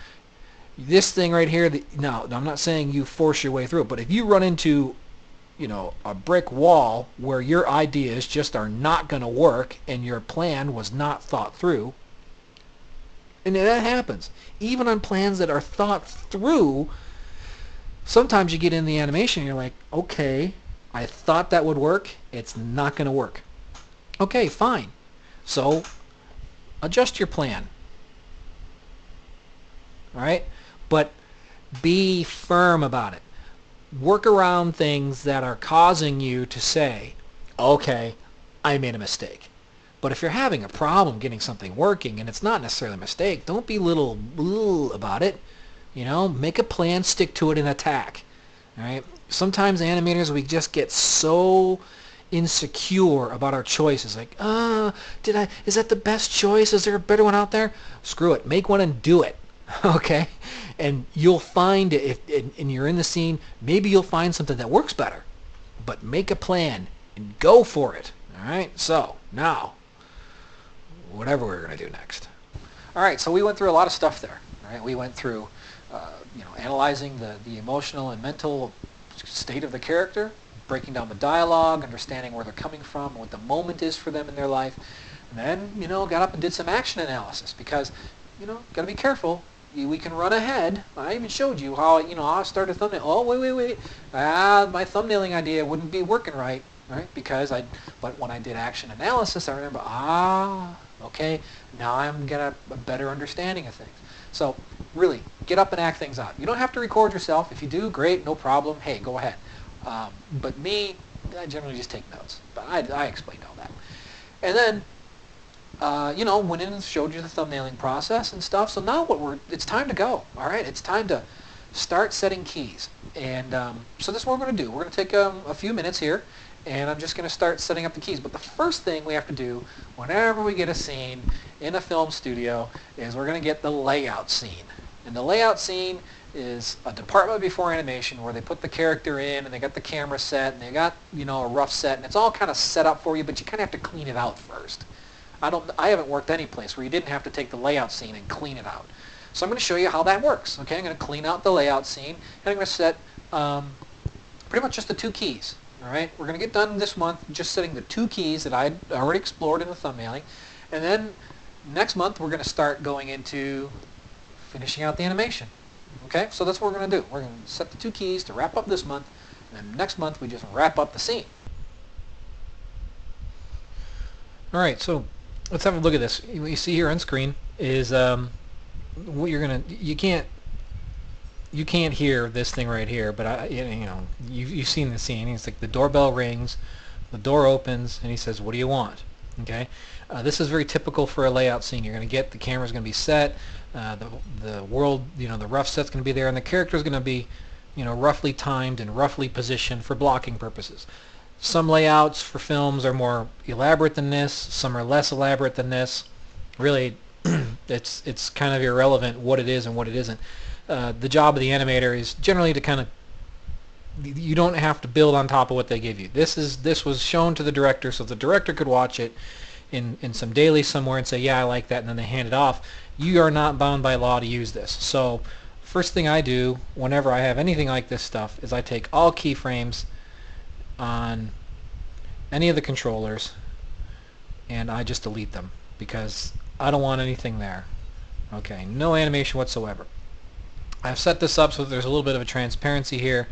This thing right here, no, I'm not saying you force your way through it, but if you run into, a brick wall where your ideas just are not going to work and your plan was not thought through, and that happens. Even on plans that are thought through, sometimes you get in the animation and you're like, okay, I thought that would work. It's not going to work. Okay, fine. So adjust your plan. All right? But be firm about it. Work around things that are causing you to say, okay, I made a mistake. But if you're having a problem getting something working and it's not necessarily a mistake, don't be little about it. Make a plan, stick to it, and attack. All right? Sometimes animators, we just get so insecure about our choices. Like, is that the best choice? Is there a better one out there? Screw it. Make one and do it. Okay? And you'll find, if and you're in the scene, maybe you'll find something that works better. But make a plan and go for it. All right? So, now, whatever we're going to do next. All right, so we went through a lot of stuff there. All right? We went through, analyzing the emotional and mental state of the character, breaking down the dialogue, understanding where they're coming from, what the moment is for them in their life, and then, got up and did some action analysis because, got to be careful. We can run ahead. I even showed you how, I started a thumbnail. Oh, wait. My thumbnailing idea wouldn't be working right, because but when I did action analysis, I remember, okay, now I'm getting a better understanding of things. So, really, get up and act things out. You don't have to record yourself. If you do, great, no problem. Hey, go ahead. But me, I generally just take notes. But I explained all that. And then, went in and showed you the thumbnailing process and stuff. So now it's time to go. All right, it's time to start setting keys. And so this is what we're going to do. We're going to take a few minutes here, and I'm just going to start setting up the keys. But the first thing we have to do whenever we get a scene in a film studio is we're going to get the layout scene. And the layout scene is a department before animation where they put the character in and they got the camera set and they got a rough set and it's all kind of set up for you, but you kind of have to clean it out first. I haven't worked any place where you didn't have to take the layout scene and clean it out. So I'm going to show you how that works. Okay, I'm going to clean out the layout scene and I'm going to set pretty much just the 2 keys. All right, we're going to get done this month just setting the 2 keys that I'd already explored in the thumbnailing, and then next month we're going to start going into finishing out the animation. Okay, so that's what we're going to do. We're going to set the 2 keys to wrap up this month, and then next month we just wrap up the scene. All right, so let's have a look at this. What you see here on screen is what you can't hear this thing right here, but you've seen the scene. It's like the doorbell rings, the door opens, and he says, "What do you want?" Okay, this is very typical for a layout scene. You're going to get the camera's going to be set. The world, the rough set's going to be there, and the character's going to be, roughly timed and roughly positioned for blocking purposes. Some layouts for films are more elaborate than this. Some are less elaborate than this. Really, it's kind of irrelevant what it is and what it isn't. The job of the animator is generally to you don't have to build on top of what they give you. This was shown to the director so the director could watch it in some daily somewhere and say, yeah, I like that, and then they hand it off. You are not bound by law to use this. So first thing I do whenever I have anything like this stuff is I take all keyframes on any of the controllers and I just delete them because I don't want anything there. Okay, no animation whatsoever. I've set this up so that there's a little bit of a transparency here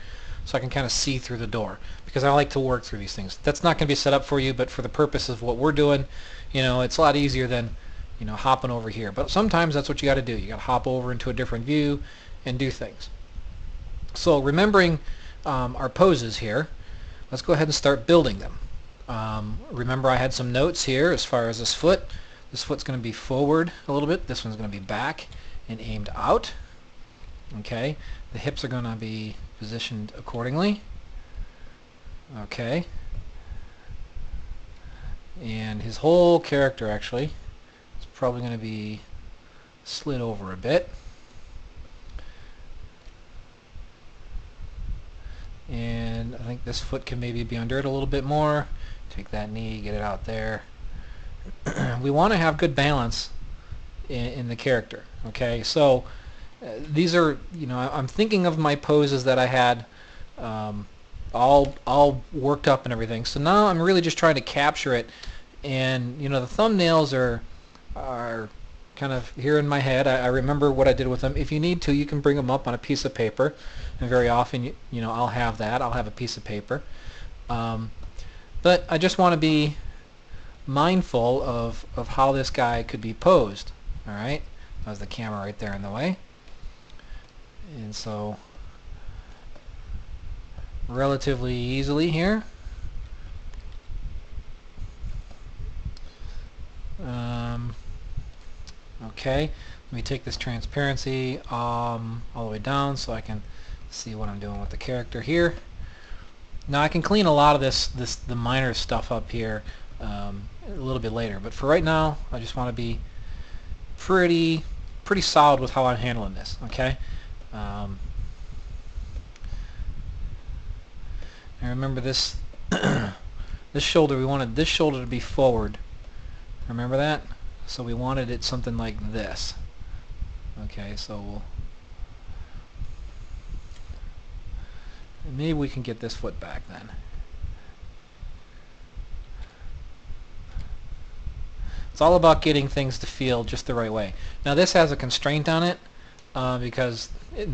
so I can kind of see through the door because I like to work through these things. That's not going to be set up for you, but for the purpose of what we're doing, it's a lot easier than hopping over here. But sometimes that's what you got to do. You got to hop over into a different view and do things. So remembering our poses here, let's go ahead and start building them. Remember I had some notes here as far as this foot. This foot's going to be forward a little bit. This one's going to be back and aimed out. Okay, the hips are going to be positioned accordingly. Okay, and his whole character actually is probably going to be slid over a bit. And I think this foot can maybe be under it a little bit more. Take that knee, get it out there. We want to have good balance in the character. Okay, so these are, I'm thinking of my poses that I had all worked up and everything. So now I'm really just trying to capture it, and the thumbnails are kind of here in my head. I remember what I did with them. If you need to, you can bring them up on a piece of paper, and very often I'll have that. I'll have a piece of paper, but I just want to be mindful of how this guy could be posed. All right, that was the camera right there in the way. And so relatively easily here. Okay, let me take this transparency all the way down so I can see what I'm doing with the character here. Now I can clean a lot of the minor stuff up here a little bit later, but for right now I just want to be pretty solid with how I'm handling this. Okay. And remember this this shoulder, we wanted this shoulder to be forward. Remember that? So we wanted it something like this. Okay, so maybe we can get this foot back then. It's all about getting things to feel just the right way. Now this has a constraint on it because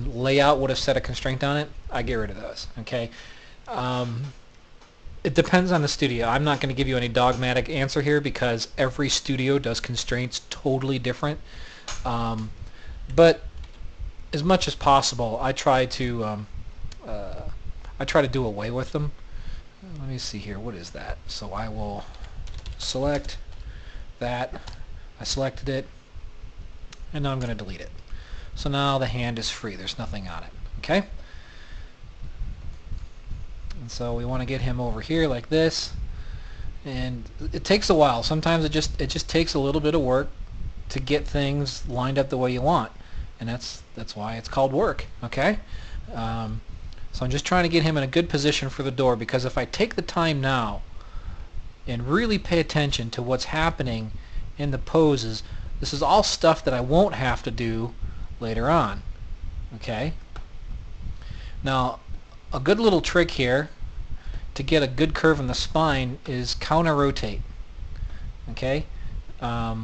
layout would have set a constraint on it. I get rid of those. Okay. It depends on the studio. I'm not going to give you any dogmatic answer here because every studio does constraints totally different. But as much as possible, I try to do away with them. Let me see here. What is that? So I will select that, I selected it, and now I'm going to delete it. So now the hand is free. There's nothing on it. Okay? And so we want to get him over here like this. And it takes a while. Sometimes it just takes a little bit of work to get things lined up the way you want. And that's why it's called work. Okay? So I'm just trying to get him in a good position for the door, because if I take the time now and really pay attention to what's happening in the poses, this is all stuff that I won't have to do later on. Okay? Now, a good little trick here to get a good curve in the spine is counter rotate. Okay? I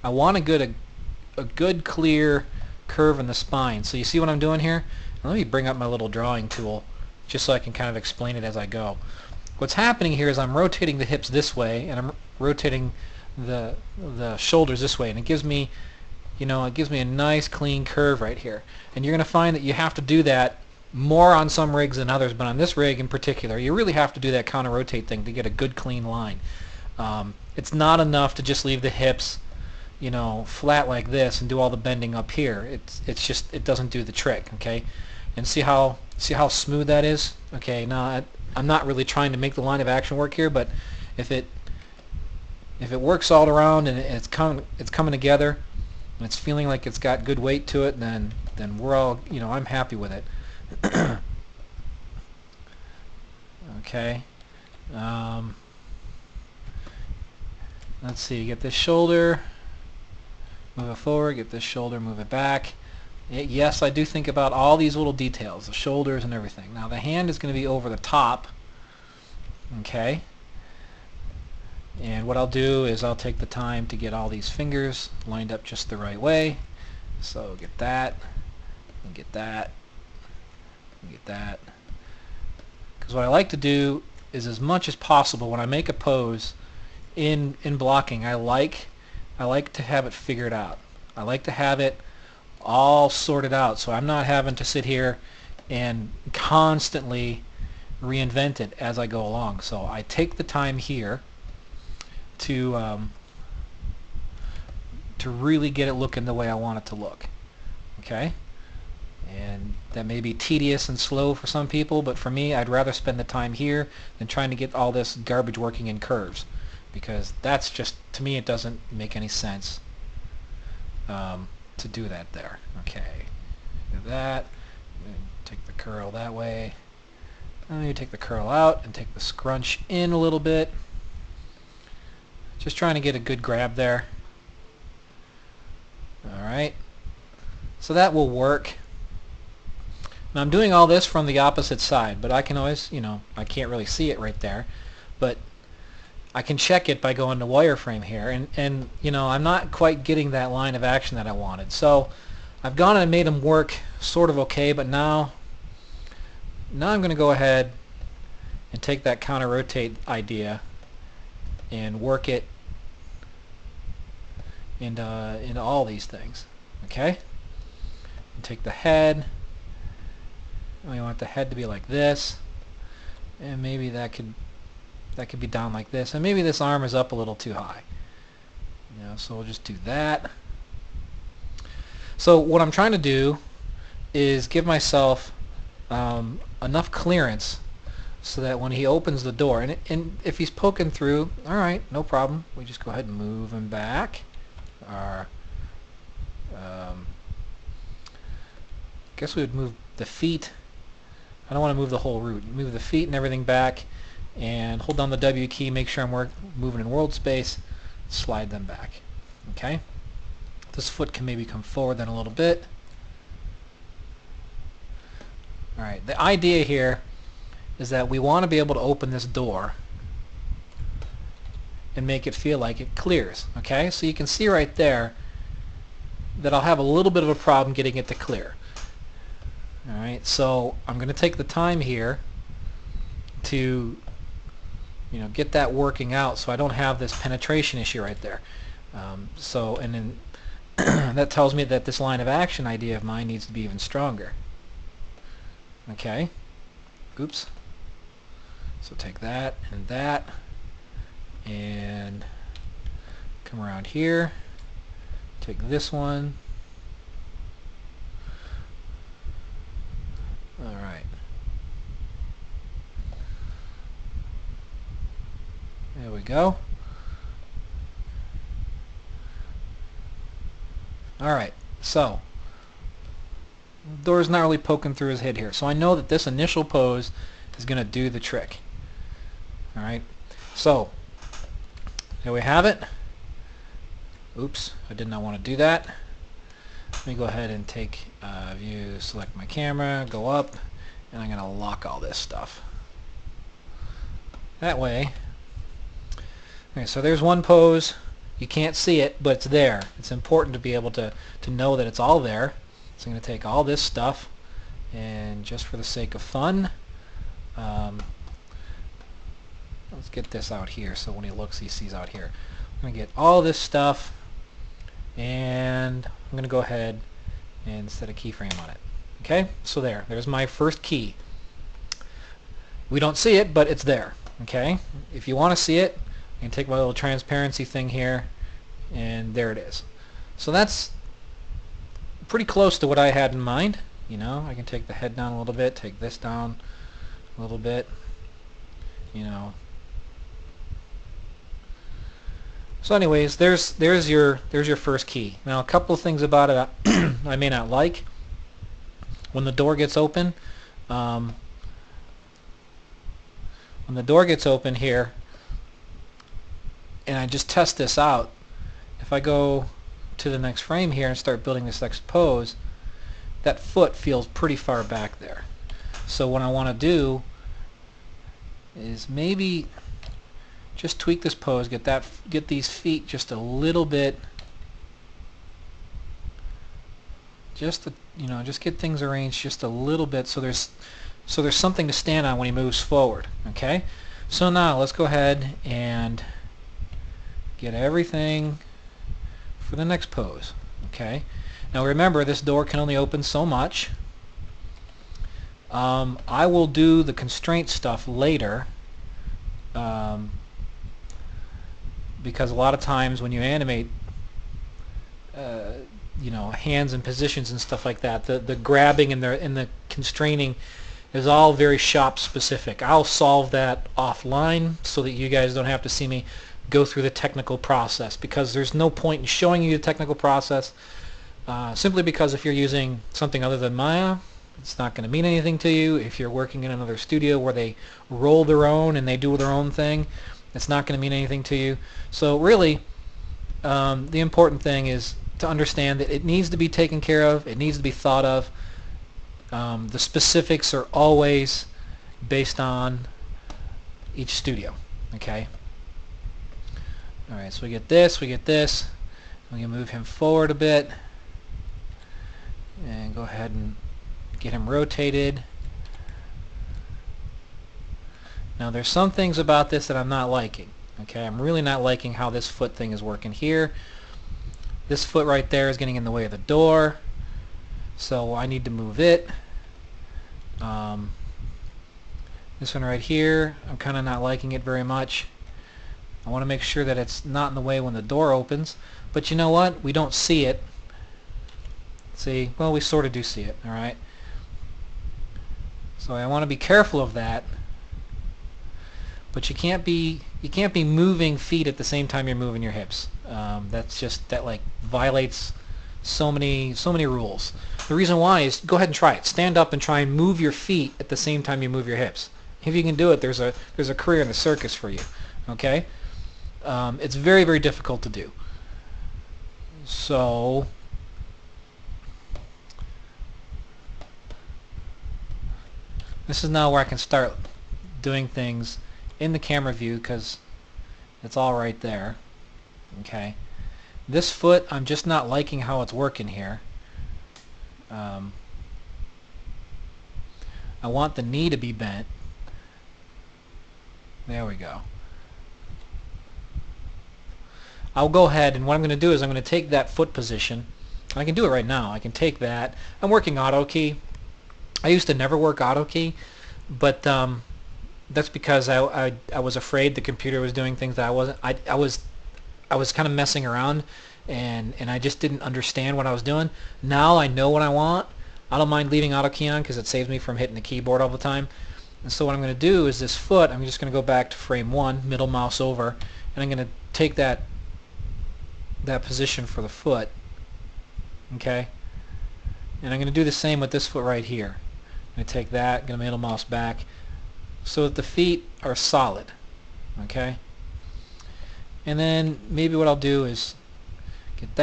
want to get a good clear curve in the spine. So you see what I'm doing here? Now let me bring up my little drawing tool just so I can kind of explain it as I go. What's happening here is I'm rotating the hips this way, and I'm rotating the shoulders this way, and it gives me, you know, it gives me a nice clean curve right here. And you're going to find that you have to do that more on some rigs than others, but on this rig in particular, you really have to do that counter rotate thing to get a good clean line. It's not enough to just leave the hips, you know, flat like this and do all the bending up here. It's just, it doesn't do the trick. Okay, and see how smooth that is. Okay, now I'm not really trying to make the line of action work here, but if it works all around and it's coming together and it's feeling like it's got good weight to it, then we're all, you know, I'm happy with it. Okay. Let's see. Get this shoulder, move it forward. Get this shoulder, move it back. Yes, I do think about all these little details, the shoulders and everything. Now the hand is going to be over the top. Okay. And what I'll do is I'll take the time to get all these fingers lined up just the right way. So get that, and get that, and get that. Because what I like to do is, as much as possible, when I make a pose in blocking, I like to have it figured out. I like to have it all sorted out, so I'm not having to sit here and constantly reinvent it as I go along. So I take the time here to really get it looking the way I want it to look. Okay? And that may be tedious and slow for some people, but for me, I'd rather spend the time here than trying to get all this garbage working in curves, because that's just, to me, it doesn't make any sense to do that there. Okay, do that, and take the curl that way, and then you take the curl out and take the scrunch in a little bit. Just trying to get a good grab there. Alright, so that will work. Now I'm doing all this from the opposite side, but I can always, you know, I can't really see it right there, but I can check it by going to wireframe here, and you know, I'm not quite getting that line of action that I wanted. So I've gone and made them work sort of okay, but now I'm going to go ahead and take that counter rotate idea and work it into all these things. Okay? And take the head. We want the head to be like this, and maybe that could be down like this, and maybe this arm is up a little too high. You know, so we'll just do that. So what I'm trying to do is give myself enough clearance so that when he opens the door, and if he's poking through, all right, no problem. We just go ahead and move him back. Or guess we would move the feet. I don't want to move the whole root. Move the feet and everything back, and hold down the W key. Make sure I'm moving in world space. Slide them back. Okay. This foot can maybe come forward then a little bit. All right. The idea here is that we want to be able to open this door and make it feel like it clears. Okay. So you can see right there that I'll have a little bit of a problem getting it to clear. All right. So I'm going to take the time here to, you know, get that working out so I don't have this penetration issue right there. So, and then that tells me that this line of action idea of mine needs to be even stronger. Okay. Oops. So take that and come around here. take this one. All right. There we go. All right. So the door's not really poking through his head here. So I know that this initial pose is going to do the trick. All right. So here we have it. Oops, I did not want to do that. Let me go ahead and take view, select my camera, go up, and I'm going to lock all this stuff. That way. Okay, so there's one pose. You can't see it, but it's there. It's important to be able to know that it's all there. So I'm going to take all this stuff, and just for the sake of fun, let's get this out here so when he looks he sees out here. I'm going to get all this stuff, and I'm going to go ahead and set a keyframe on it. Okay, so there's my first key. We don't see it, but it's there. Okay, if you want to see it, I can take my little transparency thing here, and there it is. So that's pretty close to what I had in mind. You know, I can take the head down a little bit, take this down a little bit. You know. So anyways, there's your first key. Now a couple of things about it I may not like. When the door gets open, when the door gets open here, and I just test this out, if I go to the next frame here and start building this next pose, that foot feels pretty far back there. So what I want to do is maybe just tweak this pose, get these feet just a little bit, just get things arranged just a little bit so there's something to stand on when he moves forward. Okay, so now let's go ahead and get everything for the next pose. Okay, now remember, this door can only open so much. I will do the constraint stuff later, because a lot of times when you animate hands and positions and stuff like that, the grabbing and the constraining is all very shop specific. I'll solve that offline so that you guys don't have to see me go through the technical process, because there's no point in showing you the technical process, simply because if you're using something other than Maya, it's not going to mean anything to you. If you're working in another studio where they roll their own and they do their own thing, it's not going to mean anything to you. So really, the important thing is to understand that it needs to be taken care of, it needs to be thought of. The specifics are always based on each studio. Okay. Alright, so we get this. We can move him forward a bit and go ahead and get him rotated. Now there's some things about this that I'm not liking. Okay, I'm really not liking how this foot thing is working here. This foot right there is getting in the way of the door, so I need to move it. This one right here, I'm kind of not liking it very much. I want to make sure that it's not in the way when the door opens, but you know what? We don't see it. See? Well, we sort of do see it, alright? So I want to be careful of that. But you can't be moving feet at the same time you're moving your hips. That like violates so many rules. The reason why is, go ahead and try it. Stand up and try and move your feet at the same time you move your hips. If you can do it, there's a career in the circus for you. Okay? It's very, very difficult to do. So this is now where I can start doing things in the camera view, because it's all right there. Okay, this foot, I'm just not liking how it's working here. I want the knee to be bent. There we go. I'll go ahead, and what I'm going to do is I'm going to take that foot position. I can do it right now. I can take that. I'm working auto key. I used to never work auto key, but that's because I was afraid the computer was doing things that I wasn't. I was kind of messing around, and I just didn't understand what I was doing. Now I know what I want. I don't mind leaving auto key on because it saves me from hitting the keyboard all the time. And so what I'm going to do is this foot, I'm just going to go back to frame 1, middle mouse over, and I'm going to take that position for the foot, okay? And I'm going to do the same with this foot right here. I'm going to take that, going to middle mouse back, so that the feet are solid, okay? And then maybe what I'll do is get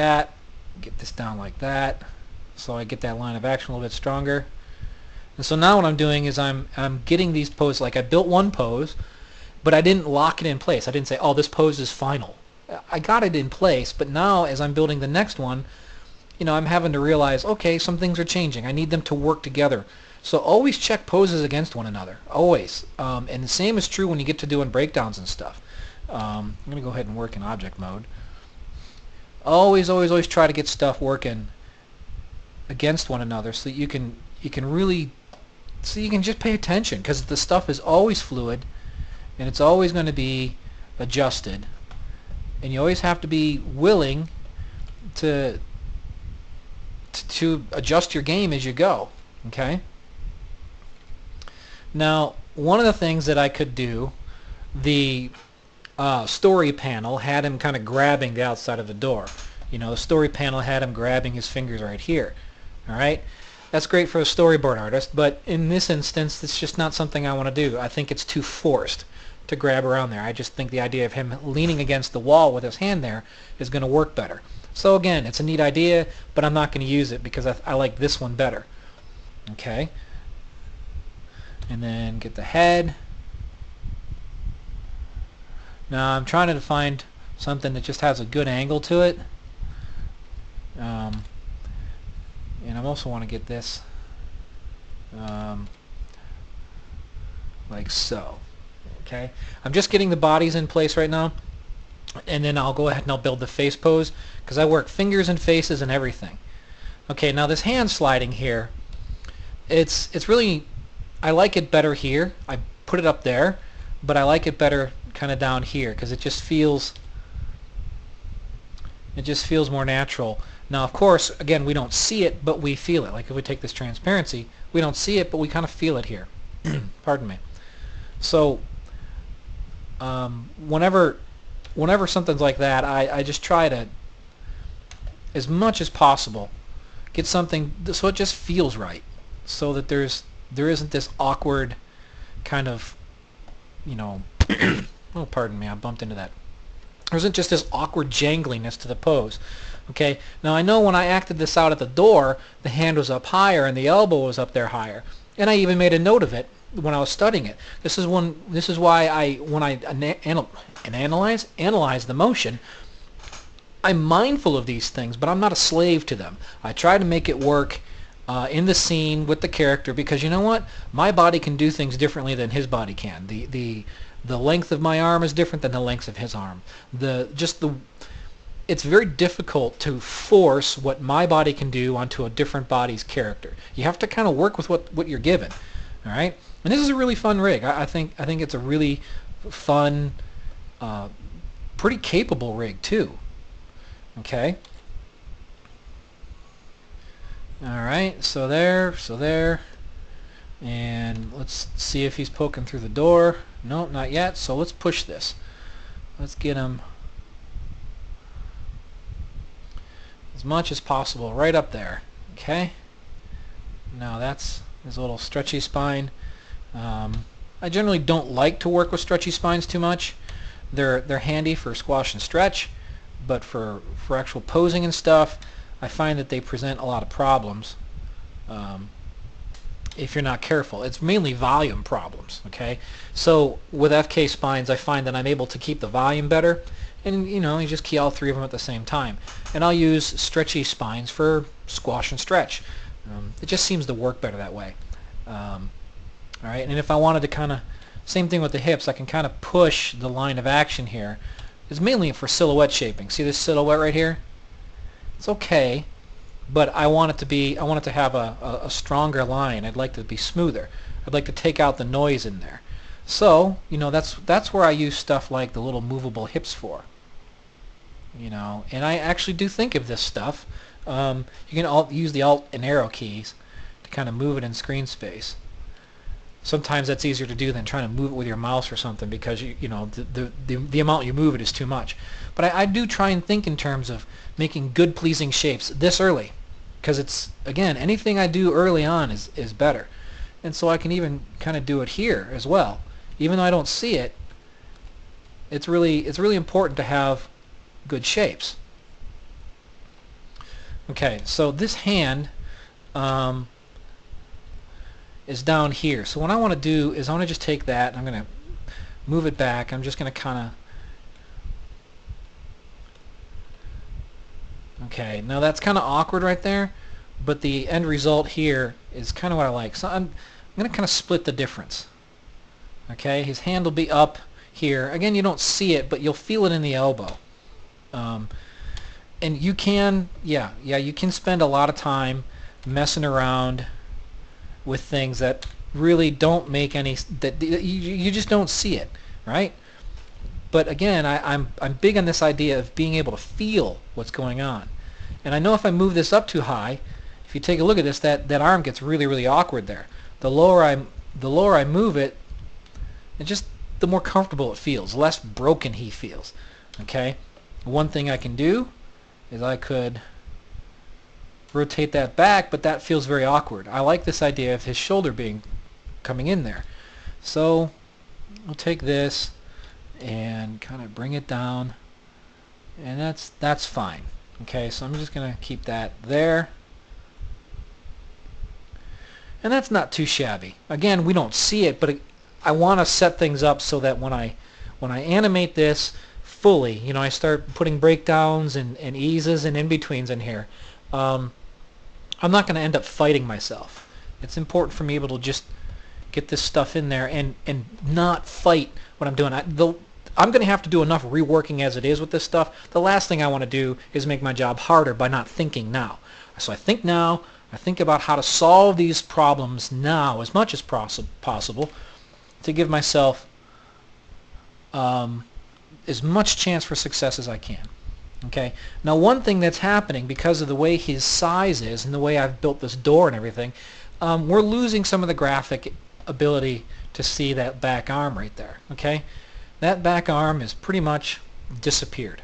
this down like that, so I get that line of action a little bit stronger. And so now what I'm doing is I'm getting these poses, like I built one pose, but I didn't lock it in place. I didn't say, oh, this pose is final. I got it in place, but now as I'm building the next one, I'm having to realize, okay, some things are changing. I need them to work together. So always check poses against one another, always. And the same is true when you get to doing breakdowns and stuff. I'm going to go ahead and work in object mode. Always, always, always try to get stuff working against one another so that you can really, so you can just pay attention, because the stuff is always fluid and it's always going to be adjusted, and you always have to be willing to adjust your game as you go, okay? Now, one of the things that I could do, the story panel had him kind of grabbing the outside of the door. The story panel had him grabbing his fingers right here. All right? That's great for a storyboard artist, but in this instance, it's just not something I want to do. I think it's too forced to grab around there. I just think the idea of him leaning against the wall with his hand there is going to work better. So again, it's a neat idea, but I'm not going to use it because I like this one better. Okay? And then get the head. Now I'm trying to find something that just has a good angle to it. And I also want to get this like so. Okay? I'm just getting the bodies in place right now, and then I'll go ahead and I'll build the face pose, because I work fingers and faces and everything. Okay, now this hand sliding here, it's really, I like it better here. I put it up there, but I like it better kind of down here, because it just feels more natural. Now of course, again, we don't see it, but we feel it. Like if we take this transparency, we don't see it, but we kind of feel it here. Pardon me. So whenever something's like that, I just try to, as much as possible, get something so it just feels right, so that there isn't this awkward kind of, oh, pardon me, I bumped into that. There isn't just this awkward jangliness to the pose. Okay, now I know when I acted this out at the door, the hand was up higher and the elbow was up there higher, and I even made a note of it when I was studying it. This is why when I analyze the motion, I'm mindful of these things, but I'm not a slave to them. I try to make it work in the scene with the character, because you know what? My body can do things differently than his body can. The length of my arm is different than the length of his arm. It's very difficult to force what my body can do onto a different body's character. You have to kind of work with what you're given. All right? And this is a really fun rig. I think it's a really fun, pretty capable rig too. Okay. All right. So there. And let's see if he's poking through the door. No, not yet. So let's push this. Let's get him as much as possible right up there. Okay. Now that's his little stretchy spine. I generally don't like to work with stretchy spines too much. They're handy for squash and stretch, but for actual posing and stuff, I find that they present a lot of problems if you're not careful. It's mainly volume problems. Okay, so with FK spines, I find that I'm able to keep the volume better, and you just key all three of them at the same time. And I'll use stretchy spines for squash and stretch. It just seems to work better that way. All right, and if I wanted to kind of, same thing with the hips, I can kind of push the line of action here. It's mainly for silhouette shaping. See this silhouette right here? It's okay, but I want it to have a stronger line. I'd like it to be smoother. I'd like to take out the noise in there. So, that's where I use stuff like the little movable hips for. you know, and I actually do think of this stuff. You can use the Alt and arrow keys to kind of move it in screen space. Sometimes that's easier to do than trying to move it with your mouse or something, because you know the amount you move it is too much. But I do try and think in terms of making good, pleasing shapes this early, because it's, again, anything I do early on is better. And so I can even kind of do it here as well, even though I don't see it. It's really important to have good shapes. Okay, so this hand is down here. So what I want to do is I want to just take that and I'm going to move it back. I'm just going to kind of... Okay, now that's kind of awkward right there, but the end result here is kind of what I like. So I'm going to kind of split the difference. Okay, his hand will be up here. Again, you don't see it, but you'll feel it in the elbow. And you can, you can spend a lot of time messing around with things that really don't make any, that you just don't see it, right? But again, I'm big on this idea of being able to feel what's going on. And I know if I move this up too high, if you take a look at this, that arm gets really awkward there. The lower I move it, just the more comfortable it feels, less broken he feels. Okay? One thing I can do is I could rotate that back, but that feels very awkward. I like this idea of his shoulder coming in there. So I'll take this and kind of bring it down, and that's fine. Okay, so I'm just going to keep that there. And that's not too shabby. Again, we don't see it, but I want to set things up so that when I animate this fully, you know, I start putting breakdowns and eases and in-betweens in here, I'm not going to end up fighting myself. It's important for me to just get this stuff in there and not fight what I'm doing. I'm going to have to do enough reworking as it is with this stuff. The last thing I want to do is make my job harder by not thinking now. So I think now. I think about how to solve these problems now as much as possible to give myself as much chance for success as I can. Okay. Now, one thing that's happening because of the way his size is and the way I've built this door and everything, we're losing some of the graphic ability to see that back arm right there. Okay. That back arm is pretty much disappeared.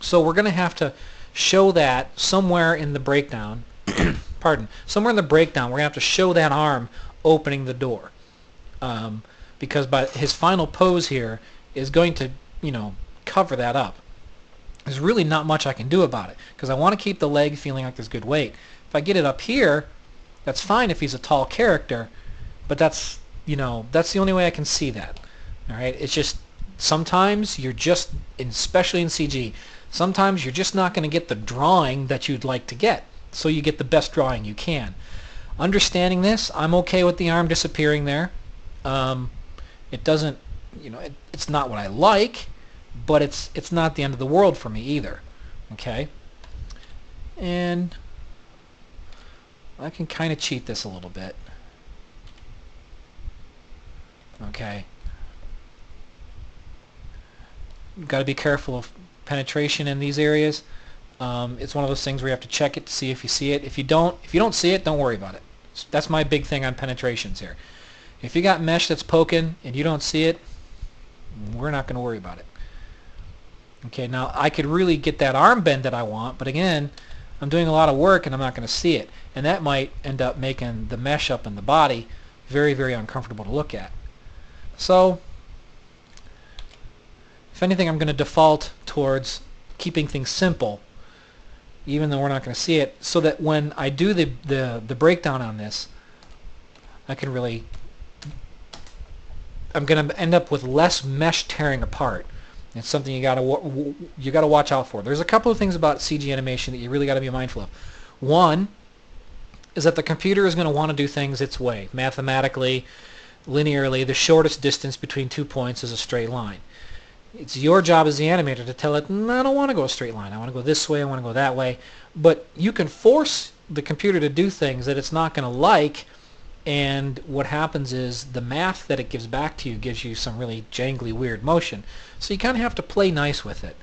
So we're going to have to show that somewhere in the breakdown. Somewhere in the breakdown, we're going to have to show that arm opening the door. Because by his final pose here is going to, you know, cover that up. There's really not much I can do about it because I want to keep the leg feeling like there's good weight. If I get it up here, that's fine if he's a tall character, but that's, you know, that's the only way I can see that. All right, it's just sometimes you're just, especially in CG, sometimes you're just not going to get the drawing that you'd like to get. So you get the best drawing you can. Understanding this, I'm okay with the arm disappearing there. It doesn't, you know, it's not what I like, but it's not the end of the world for me either. Okay? And I can kind of cheat this a little bit. Okay. You've got to be careful of penetration in these areas. It's one of those things where you have to check it to see if you see it. If you don't see it, don't worry about it. That's my big thing on penetrations here. If you got mesh that's poking and you don't see it, we're not going to worry about it. Okay, now I could really get that arm bend that I want, but again, I'm doing a lot of work and I'm not going to see it. And that might end up making the mesh up in the body very uncomfortable to look at. So, if anything, I'm going to default towards keeping things simple, even though we're not going to see it, so that when I do the breakdown on this, I can really, I'm going to end up with less mesh tearing apart. It's something you got to watch out for. There's a couple of things about CG animation that you really got to be mindful of. One is that the computer is going to want to do things its way, mathematically, linearly. The shortest distance between 2 points is a straight line. It's your job as the animator to tell it, I don't want to go a straight line. I want to go this way. I want to go that way. But you can force the computer to do things that it's not going to like, and what happens is the math that it gives back to you gives you some really jangly, weird motion. So you kind of have to play nice with it.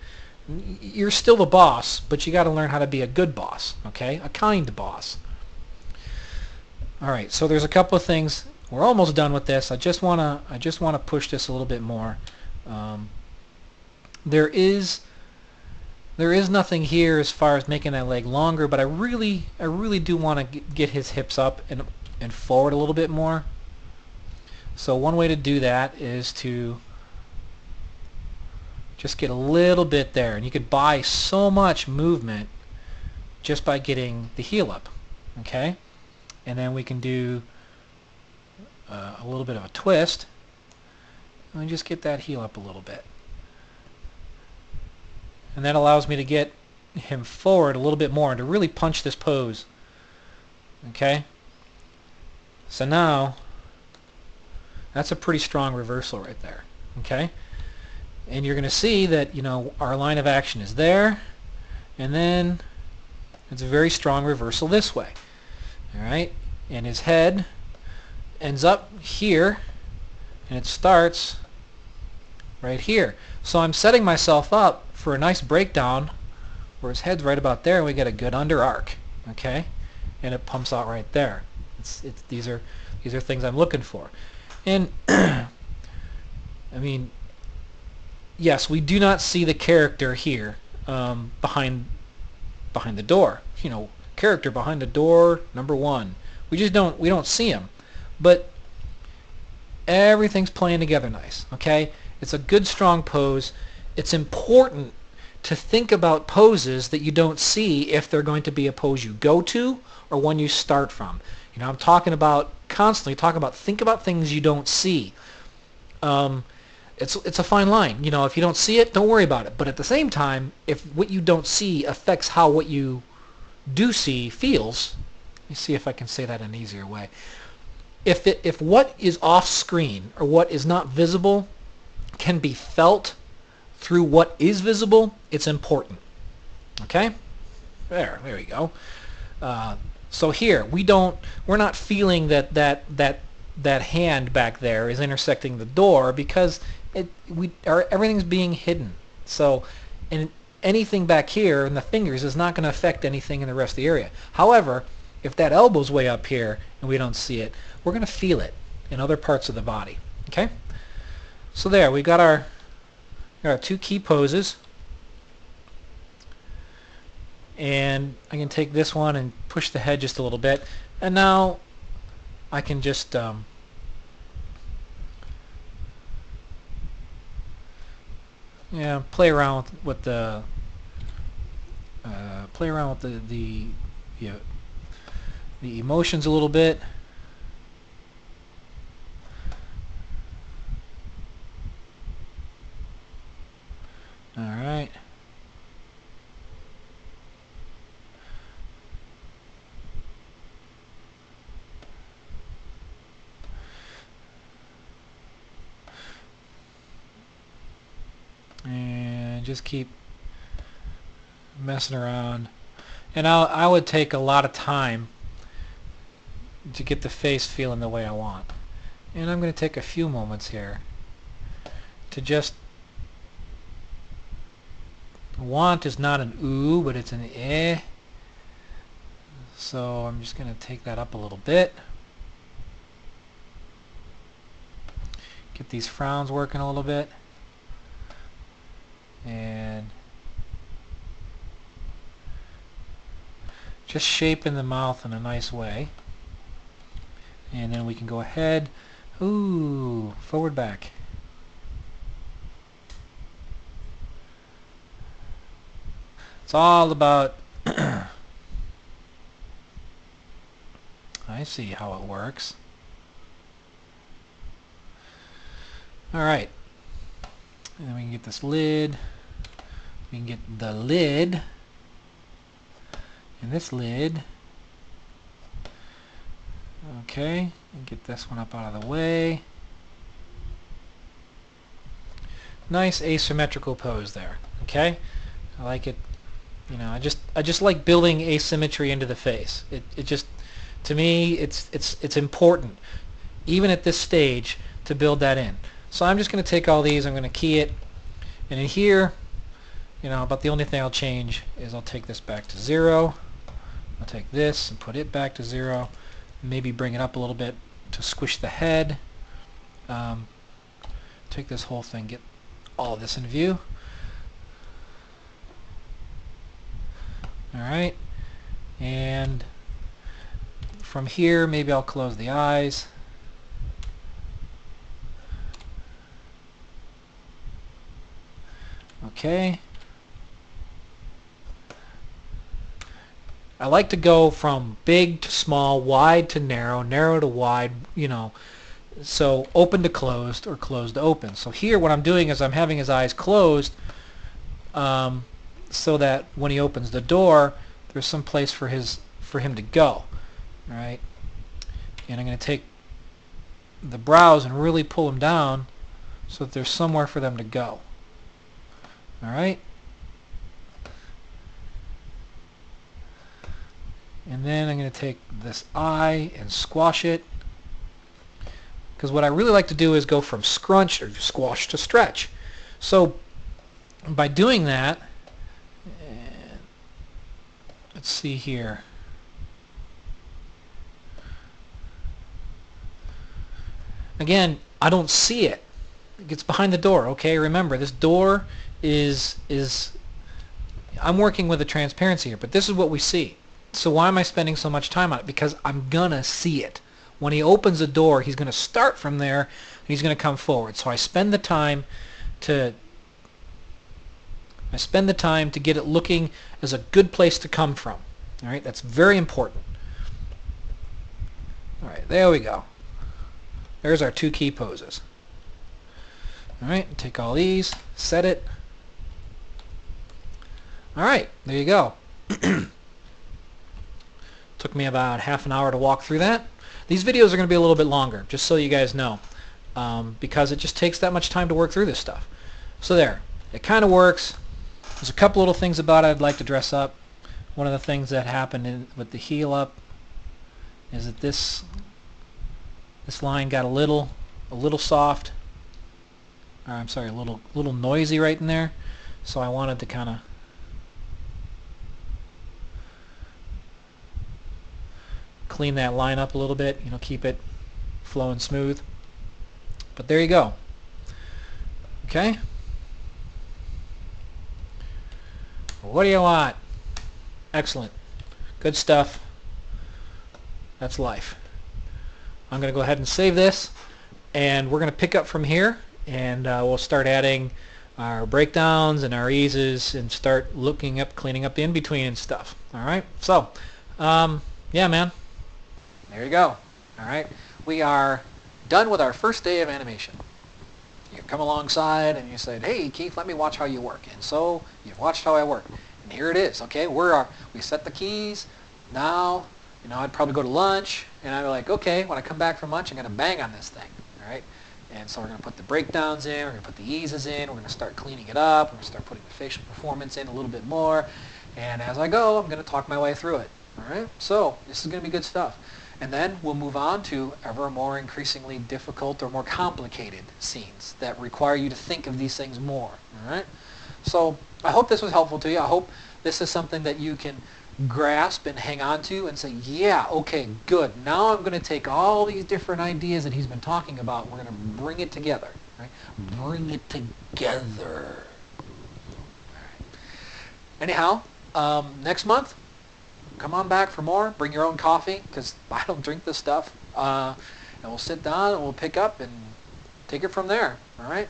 you're still the boss, but you got to learn how to be a good boss, okay? A kind boss. All right, so there's a couple of things. We're almost done with this. I just wanna push this a little bit more. There is nothing here as far as making that leg longer, but I really do want to get his hips up and forward a little bit more. So one way to do that is to just get a little bit there, and you could buy so much movement just by getting the heel up, okay? And then we can do a little bit of a twist, and just get that heel up a little bit. And that allows me to get him forward a little bit more and to really punch this pose. Okay? So now, that's a pretty strong reversal right there. Okay? And you're going to see that, you know, our line of action is there, and then it's a very strong reversal this way. Alright? And his head ends up here, and it starts right here. So I'm setting myself up for a nice breakdown where his head's right about there, and we get a good under arc, okay? And it pumps out right there. These are things I'm looking for. And I mean, yes, we do not see the character here behind the door. You know, character behind the door, number one. We don't see him, but everything's playing together nice, okay? It's a good strong pose. It's important to think about poses that you don't see if they're going to be a pose you go to or one you start from. You know, I'm talking about constantly think about things you don't see. It's a fine line. You know, if you don't see it, don't worry about it. But at the same time, if what you don't see affects how what you do see feels, let me see if I can say that in an easier way. If what is off screen or what is not visible can be felt through what is visible, it's important. Okay? There we go. So here we're not feeling that hand back there is intersecting the door because everything's being hidden. So and anything back here in the fingers is not going to affect anything in the rest of the area. However, if that elbow's way up here and we don't see it, we're going to feel it in other parts of the body. Okay? So there, we got our two key poses. And I can take this one and push the head just a little bit. And now I can just play around with the the emotions a little bit. All right. And just keep messing around. And I would take a lot of time to get the face feeling the way I want. And I'm going to take a few moments here to just... Want is not an ooh, but it's an eh. So I'm just going to take that up a little bit. Get these frowns working a little bit. And just shaping the mouth in a nice way. And then we can go ahead, ooh, forward back. It's all about I see how it works. Alright. And then we can get this lid. We can get the lid. And this lid. Okay. And get this one up out of the way. Nice asymmetrical pose there. Okay? I like it. You know, I just like building asymmetry into the face. It just, to me, it's important, even at this stage, to build that in. So I'm just going to take all these, I'm going to key it, and in here, but the only thing I'll change is I'll take this back to 0. I'll take this and put it back to 0. Maybe bring it up a little bit to squish the head. Take this whole thing, get all of this in view. Alright, and from here maybe I'll close the eyes. Okay. I like to go from big to small, wide to narrow, narrow to wide, so open to closed or closed to open. So here what I'm doing is I'm having his eyes closed so that when he opens the door there's some place for him to go. All right, and I'm going to take the brows and really pull them down so that there's somewhere for them to go. All right, and then I'm going to take this eye and squash it, because what I really like to do is go from scrunch or squash to stretch. So by doing that, let's see here. Again, I don't see it. It gets behind the door. Okay, remember this door is I'm working with a transparency here, but this is what we see. So why am I spending so much time on it? Because I'm gonna see it. When he opens the door, he's gonna start from there and he's gonna come forward. So I spend the time to get it looking as a good place to come from. All right, that's very important. All right, there we go. There's our 2 key poses. All right, take all these, set it. All right, there you go. Took me about half an hour to walk through that. These videos are going to be a little bit longer, just so you guys know, because it just takes that much time to work through this stuff. So there, it kind of works. There's a couple little things about it I'd like to dress up. One of the things that happened with the heel up is that this line got a little soft. Or, I'm sorry, a little noisy right in there. So I wanted to kind of clean that line up a little bit, keep it flowing smooth. But there you go. Okay? What do you want? Excellent. Good stuff. That's life. I'm going to go ahead and save this, and we're going to pick up from here, and we'll start adding our breakdowns and our eases and start cleaning up the in-between and stuff. All right? So, yeah, man. There you go. All right? We are done with our first day of animation. You come alongside and you said, hey, Keith, let me watch how you work. And so you've watched how I work. And here it is. Okay, we set the keys. Now, I'd probably go to lunch, and I'd be like, okay, when I come back from lunch, I'm going to bang on this thing. All right? And so we're going to put the breakdowns in. We're going to put the eases in. We're going to start cleaning it up. We're going to start putting the facial performance in a little bit more. And as I go, I'm going to talk my way through it. All right? So this is going to be good stuff. And then we'll move on to ever more increasingly difficult or more complicated scenes that require you to think of these things more. All right? So I hope this was helpful to you. I hope this is something that you can grasp and hang on to and say, yeah, okay, good. Now I'm going to take all these different ideas that he's been talking about. We're going to bring it together. Right? Bring it together. All right. Anyhow, next month, come on back for more. Bring your own coffee, because I don't drink this stuff. And we'll sit down and we'll pick up and take it from there. All right?